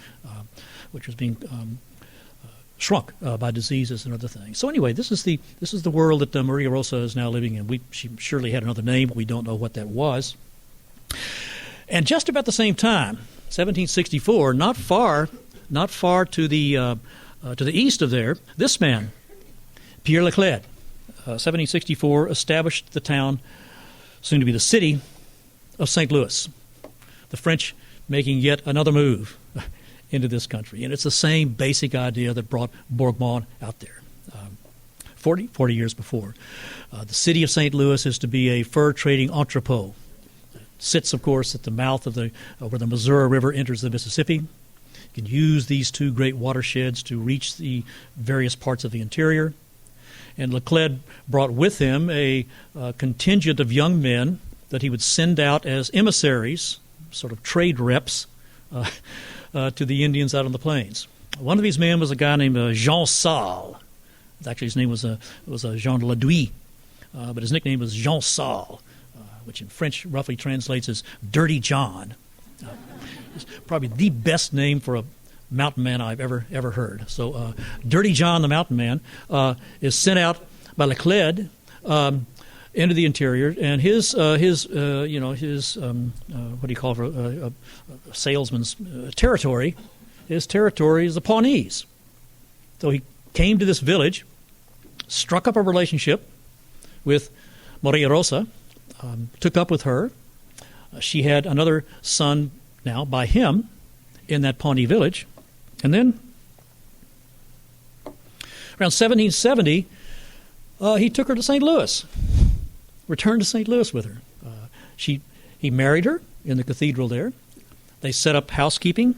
shrunk by diseases and other things. So anyway, this is the world that Maria Rosa is now living in. She surely had another name, but we don't know what that was. And just about the same time, 1764, not far to the east of there, this man, Pierre Leclerc, 1764, established the town, soon to be the city, of St. Louis. The French making yet another move into this country. And it's the same basic idea that brought Bourgmont out there 40 years before. The city of St. Louis is to be a fur-trading entrepot. It sits, of course, at the mouth of where the Missouri River enters the Mississippi. You can use these two great watersheds to reach the various parts of the interior. And Leclerc brought with him a contingent of young men that he would send out as emissaries, sort of trade reps, to the Indians out on the plains. One of these men was a guy named Jean Salle. Actually, his name was Jean Ledouis, but his nickname was Jean Salle, which in French roughly translates as Dirty John. It's probably the best name for a mountain man I've ever heard. So, Dirty John, the mountain man, is sent out by Leclerc into the interior, and his what do you call it, a salesman's territory. His territory is the Pawnees. So he came to this village, struck up a relationship with Maria Rosa, took up with her. She had another son now by him in that Pawnee village. And then around 1770, he took her to St. Louis, returned to St. Louis with her. He married her in the cathedral there. They set up housekeeping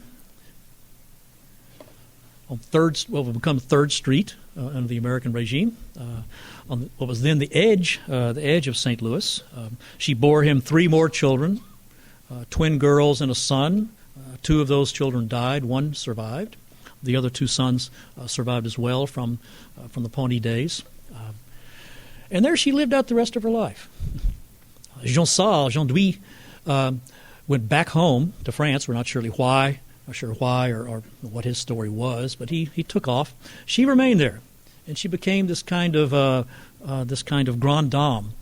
on what would become 3rd Street under the American regime, on what was then the edge of St. Louis. She bore him 3 more children, twin girls and a son. 2 of those children died. 1 survived. The other 2 sons survived as well from the Pawnee days. And there she lived out the rest of her life. Jean Douy, went back home to France. We're not sure why or what his story was, but he took off. She remained there, and she became this kind of grande dame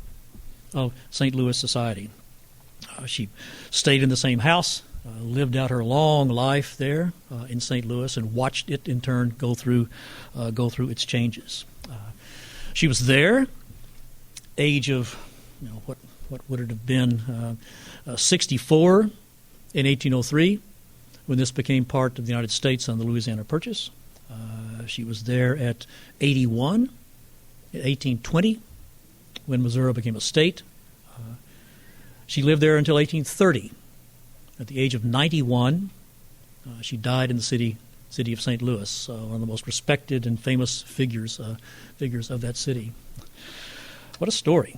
of St. Louis society. She stayed in the same house lived out her long life there in St. Louis and watched it in turn go through its changes. She was there, age of what would it have been, 64 in 1803 when this became part of the United States on the Louisiana Purchase. She was there at 81 in 1820 when Missouri became a state. She lived there until 1830. At the age of 91, she died in the city of St. Louis, one of the most respected and famous figures of that city. What a story!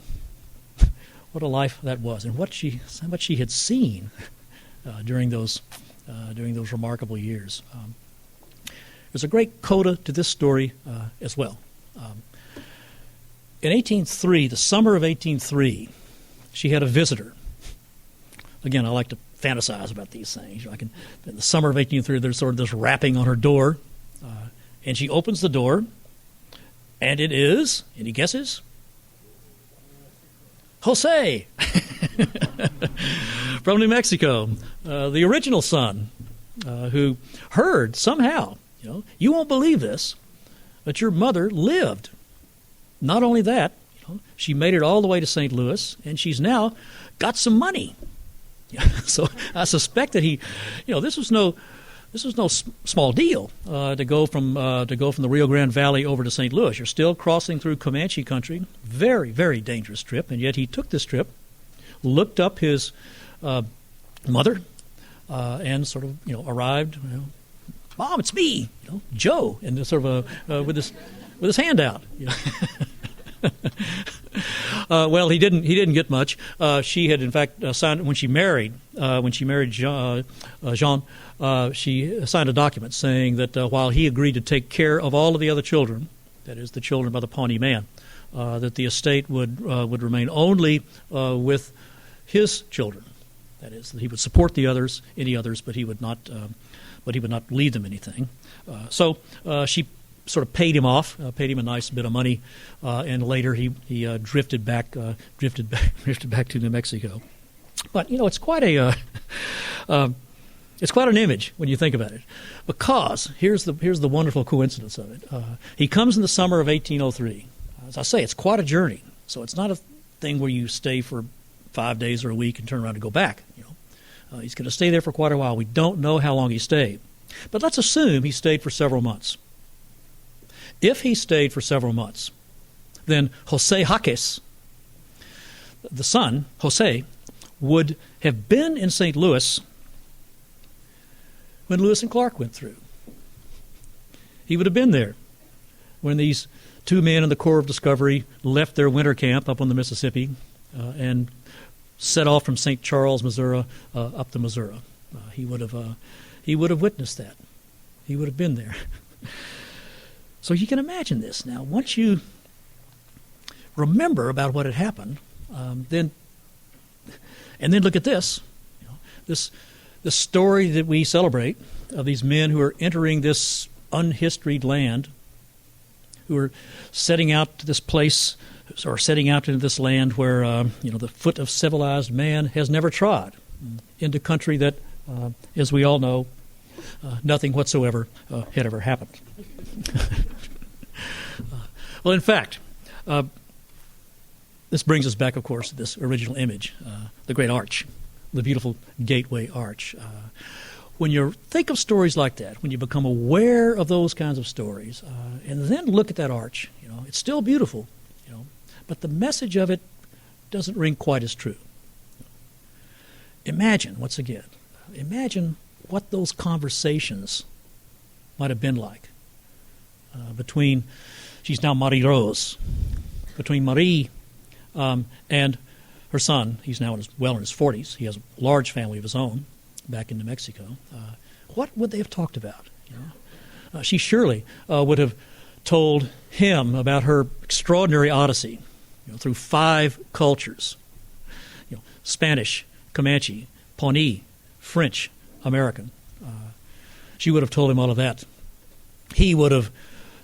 What a life that was, and how much she had seen during those remarkable years. There's a great coda to this story as well. In 1803, the summer of 1803, she had a visitor. Again, I like to fantasize about these things. In the summer of 1803, there's sort of this rapping on her door, and she opens the door, and it is, any guesses? Jose from New Mexico, the original son, who heard somehow, you won't believe this, but your mother lived. Not only that, she made it all the way to St. Louis, and she's now got some money. So I suspect that this was no small deal to go from the Rio Grande Valley over to St. Louis. You're still crossing through Comanche country, very, very dangerous trip, and yet he took this trip, looked up his mother, and sort of arrived. Mom, it's me, Joe, and sort of with his hand out. Well, he didn't get much. She had, in fact, signed when she married Jean. She signed a document saying that while he agreed to take care of all of the other children, that is, the children by the Pawnee man, that the estate would remain only with his children. That is, that he would support any others, but he would not leave them anything. So she sort of paid him off, paid him a nice bit of money, and later he drifted back to New Mexico. But it's quite an image when you think about it, because here's the wonderful coincidence of it. He comes in the summer of 1803. As I say, it's quite a journey, so it's not a thing where you stay for 5 days or a week and turn around and go back. He's going to stay there for quite a while. We don't know how long he stayed, but let's assume he stayed for several months. If he stayed for several months, then Jose Jaques, the son, Jose, would have been in St. Louis when Lewis and Clark went through. He would have been there when these two men in the Corps of Discovery left their winter camp up on the Mississippi and set off from St. Charles, Missouri, up the Missouri. He would have witnessed that. He would have been there. So you can imagine this. Now, once you remember about what had happened, then look at this. This story that we celebrate of these men who are entering this unhistoried land, who are setting out to this place, or setting out into this land where the foot of civilized man has never trod, into country that, as we all know, nothing whatsoever had ever happened. Well, in fact, this brings us back, of course, to this original image, the great arch, the beautiful gateway arch. When you think of stories like that, when you become aware of those kinds of stories, and then look at that arch, it's still beautiful, but the message of it doesn't ring quite as true. Imagine what those conversations might have been like between, she's now Marie Rose, between Marie and her son. He's now in his 40s. He has a large family of his own back in New Mexico. What would they have talked about? She surely would have told him about her extraordinary odyssey through 5 cultures, Spanish, Comanche, Pawnee, French, American. She would have told him all of that. He would have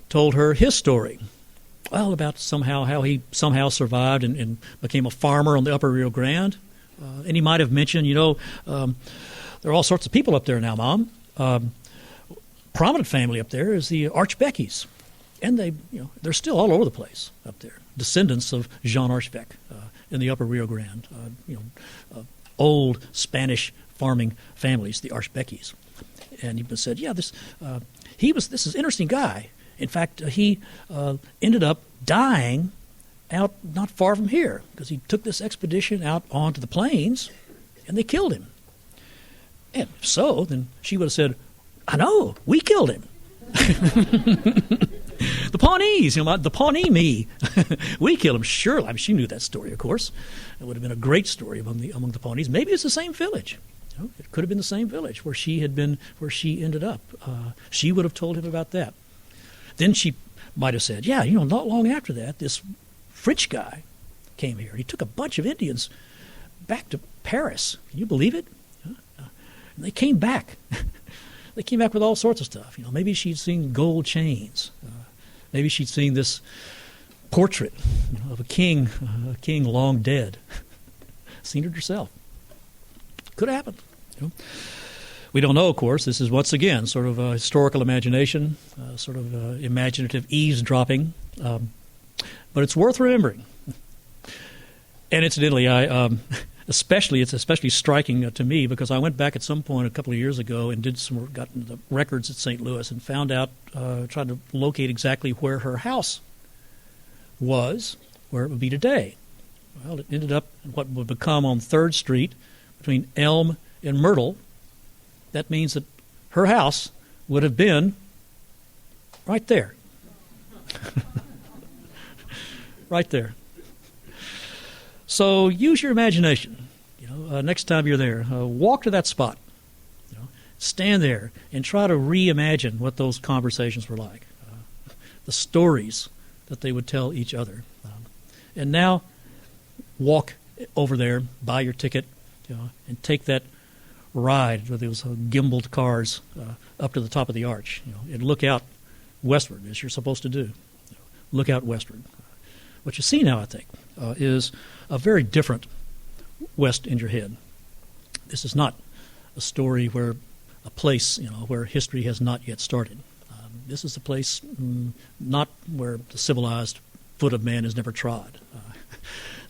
told her his story, about how he somehow survived and became a farmer on the upper Rio Grande. And he might have mentioned, there there are all sorts of people up there now, Mom. Prominent family up there is the Archbeckys, and they're still all over the place up there. Descendants of Jean Archbeck in the Upper Rio Grande. Old Spanish farming families, the Archbeckys. And he said, yeah, this is an interesting guy. In fact, he ended up dying out not far from here because he took this expedition out onto the plains and they killed him. And if so, then she would have said, I know, we killed him. The Pawnees, the Pawnee me. We killed him, sure. I mean, she knew that story, of course. It would have been a great story among the Pawnees. Maybe it's the same village. It could have been the same village where she ended up. She would have told him about that. Then she might have said, yeah, not long after that, this French guy came here. He took a bunch of Indians back to Paris. Can you believe it? And they came back. They came back with all sorts of stuff. Maybe she'd seen gold chains. Maybe she'd seen this portrait of a king long dead. Seen it herself. Could have happened. We don't know, of course. This is, once again, sort of a historical imagination, sort of imaginative eavesdropping. But it's worth remembering. And incidentally, it's especially striking to me because I went back at some point a couple of years ago and got into the records at St. Louis and found out, tried to locate exactly where her house was, where it would be today. Well, it ended up in what would become on 3rd Street between Elm and Myrtle. That means that her house would have been right there. Right there. So use your imagination. Next time you're there, walk to that spot. Stand there and try to reimagine what those conversations were like, the stories that they would tell each other. And now, walk over there, buy your ticket, and take that ride with those gimbaled cars up to the top of the arch, and look out westward, as you're supposed to do. Look out westward. What you see now, I think, is a very different west in your head. This is not a story where a place, where history has not yet started. This is a place not where the civilized foot of man has never trod.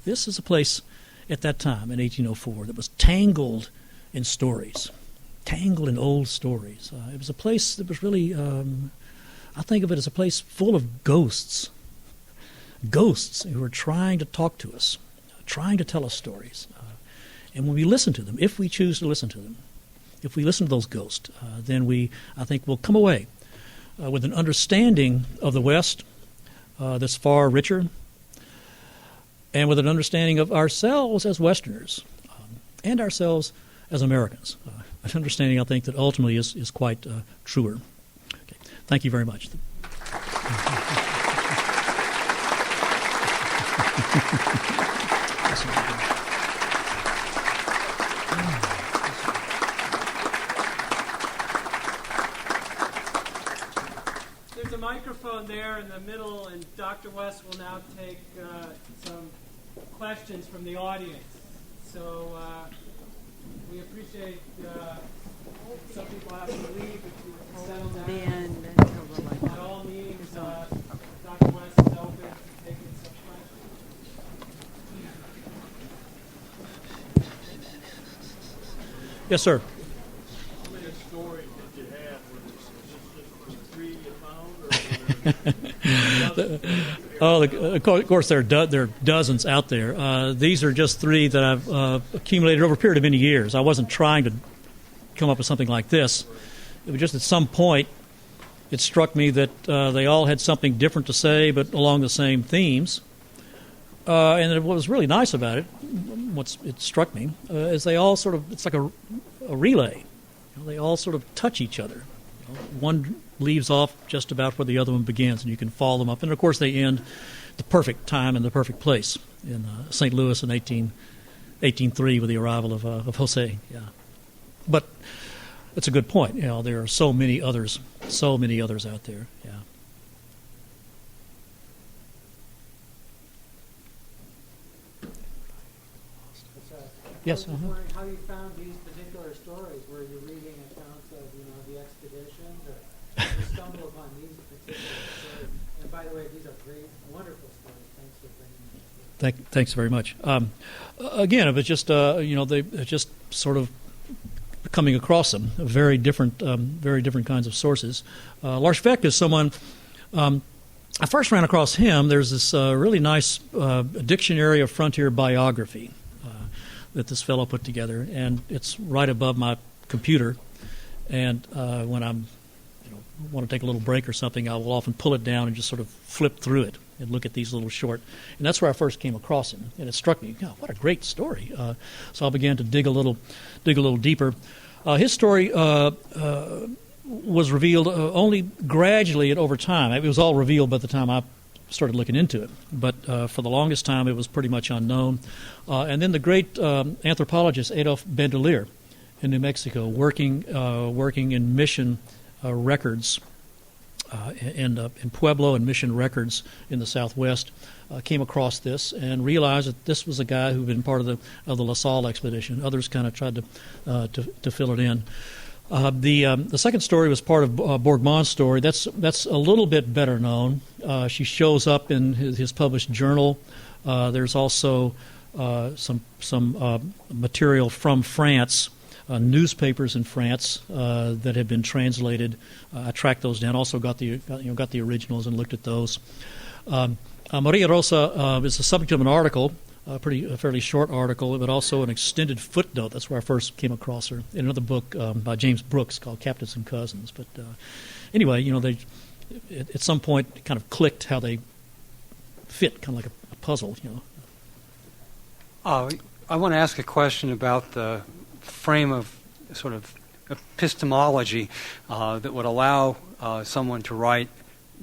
This is a place at that time in 1804 that was tangled in stories, tangled in old stories. It was a place that was really, I think of it as a place full of ghosts who are trying to talk to us, trying to tell us stories. And when we listen to them, if we choose to listen to them, if we listen to those ghosts, then I think we'll come away with an understanding of the West that's far richer, and with an understanding of ourselves as Westerners and ourselves as Americans. An understanding, I think, that ultimately is quite truer. Okay. Thank you very much. There's a microphone there in the middle, and Dr. West will now take some questions from the audience. So we appreciate some people have to leave if you would settle down. By all means, Dr. West is open to taking some questions. Yes, sir. How many stories did you have? Was it just 3 you found? Of course, there are dozens out there. These are just 3 that I've accumulated over a period of many years. I wasn't trying to come up with something like this. It was just at some point it struck me that they all had something different to say, but along the same themes. And what was really nice about it, it struck me, is they all sort of, it's like a relay. They all sort of touch each other. One leaves off just about where the other one begins, and you can follow them up. And, of course, they end the perfect time and the perfect place in St. Louis in 1803 with the arrival of Jose. Yeah. But it's a good point. There are so many others out there. Yeah. Yes. I was just wondering how you found these particular stories. Were you reading accounts of, the expeditions, or did you stumble upon these particular stories? And by the way, these are great, wonderful stories. Thanks for bringing them. Thanks very much. Again, it was just they just sort of coming across them, very different kinds of sources. Lars Beck is someone. I first ran across him. There's this really nice dictionary of frontier biography that this fellow put together, and it's right above my computer. And when I'm want to take a little break or something, I will often pull it down and just sort of flip through it and look at these little short. And that's where I first came across him, and it struck me, God, what a great story. So I began to dig a little deeper. His story was revealed only gradually and over time. It was all revealed by the time I started looking into it. But for the longest time, it was pretty much unknown. And then the great anthropologist Adolf Bandelier in New Mexico, working in mission records in Pueblo and mission records in the Southwest, came across this and realized that this was a guy who'd been part of the La Salle expedition. Others kind of tried to fill it in. The second story was part of Bourgmond's story. That's a little bit better known. She shows up in his published journal. There's also some material from France, newspapers in France that had been translated. I tracked those down. Also got the originals and looked at those. Maria Rosa is the subject of an article. A fairly short article, but also an extended footnote. That's where I first came across her in another book by James Brooks called Captains and Cousins. But anyway, they at some point it kind of clicked how they fit, kind of like a puzzle. I want to ask a question about the frame of sort of epistemology that would allow someone to write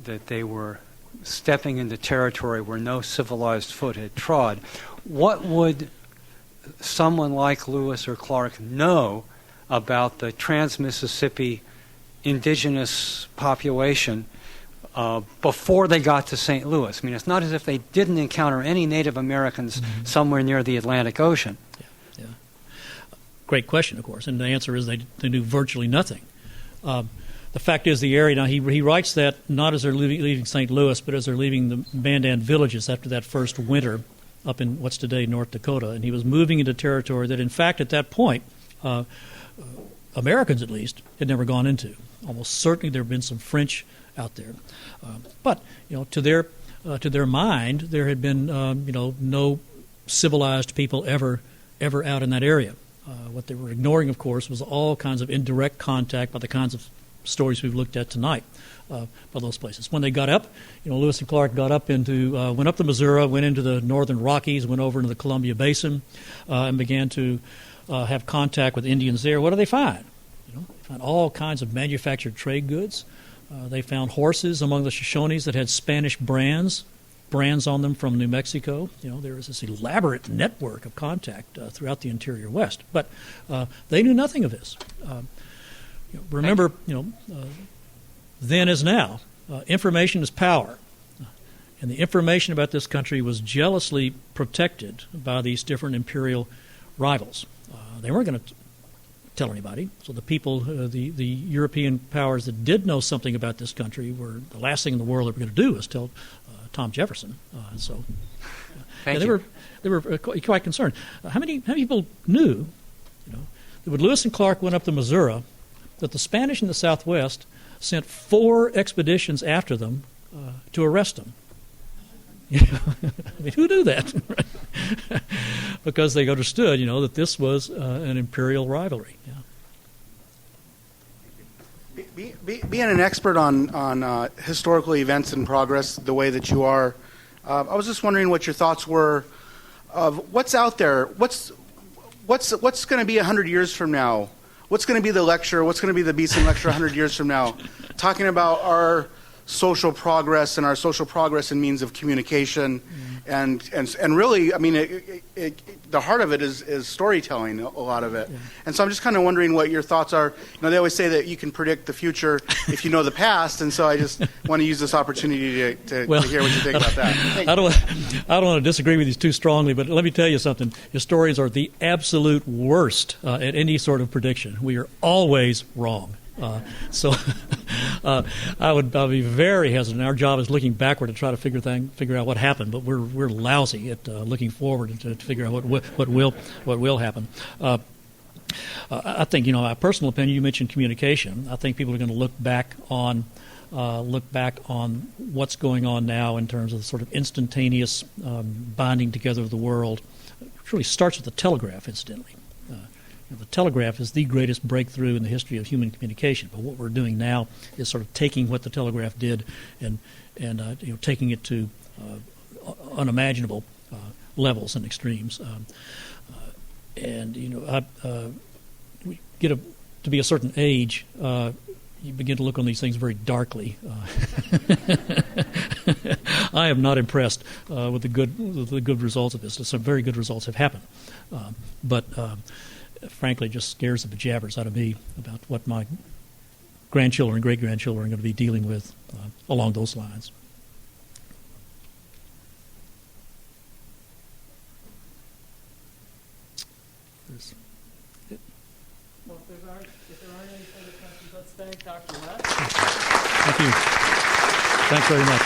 that they were stepping into territory where no civilized foot had trod. What would someone like Lewis or Clark know about the trans-Mississippi indigenous population before they got to St. Louis? I mean, it's not as if they didn't encounter any Native Americans somewhere near the Atlantic Ocean. Yeah. Great question, of course, and the answer is they knew virtually nothing. The fact is, the area, now he writes that not as they're leaving St. Louis, but as they're leaving the Mandan villages after that first winter up in what's today North Dakota. And he was moving into territory that, in fact, at that point, Americans at least, had never gone into. Almost certainly there have been some French out there. But, to their mind, there had been, no civilized people ever out in that area. What they were ignoring, of course, was all kinds of indirect contact by the kinds of stories we've looked at tonight by those places. When they got up, Lewis and Clark got up went up the Missouri, went into the northern Rockies, went over into the Columbia Basin, and began to have contact with Indians there. What do they find? They found all kinds of manufactured trade goods. They found horses among the Shoshones that had Spanish brands on them from New Mexico. There was this elaborate network of contact throughout the interior West. But they knew nothing of this. Remember, then as now, information is power. And the information about this country was jealously protected by these different imperial rivals. They weren't going to tell anybody. So the people, the European powers that did know something about this country, were the last thing in the world they were going to do was tell Tom Jefferson. They were quite concerned. How many people knew that when Lewis and Clark went up the Missouri, that the Spanish in the Southwest sent 4 expeditions after them to arrest them? I mean, who knew that? Because they understood, that this was an imperial rivalry. Yeah. Being an expert on historical events and progress, the way that you are, I was just wondering what your thoughts were of what's out there. What's going to be 100 years from now? What's going to be the lecture? What's going to be the Beeson lecture 100 years from now? Talking about our social progress and our social progress and means of communication and really, I mean, the heart of it is storytelling, a lot of it. Yeah. And so I'm just kind of wondering what your thoughts are. They always say that you can predict the future if you know the past, and so I just want to use this opportunity to hear what you think about that. I don't want to disagree with you too strongly, but let me tell you something. Historians are the absolute worst at any sort of prediction. We are always wrong. So I'll be very hesitant. Our job is looking backward to try to figure out what happened, but we're lousy at looking forward to figure out what will happen. I think, my personal opinion, you mentioned communication. I think people are going to look back on what's going on now in terms of the sort of instantaneous binding together of the world. It really starts with the telegraph, incidentally. The telegraph is the greatest breakthrough in the history of human communication. But what we're doing now is sort of taking what the telegraph did and taking it to unimaginable levels and extremes. We get to be a certain age, you begin to look on these things very darkly. I am not impressed with the good results of this. Some very good results have happened, but frankly, it just scares the bejabbers out of me about what my grandchildren and great-grandchildren are going to be dealing with along those lines. Well, if there aren't any further questions, let's thank Dr. West. Thank you. Thanks very much.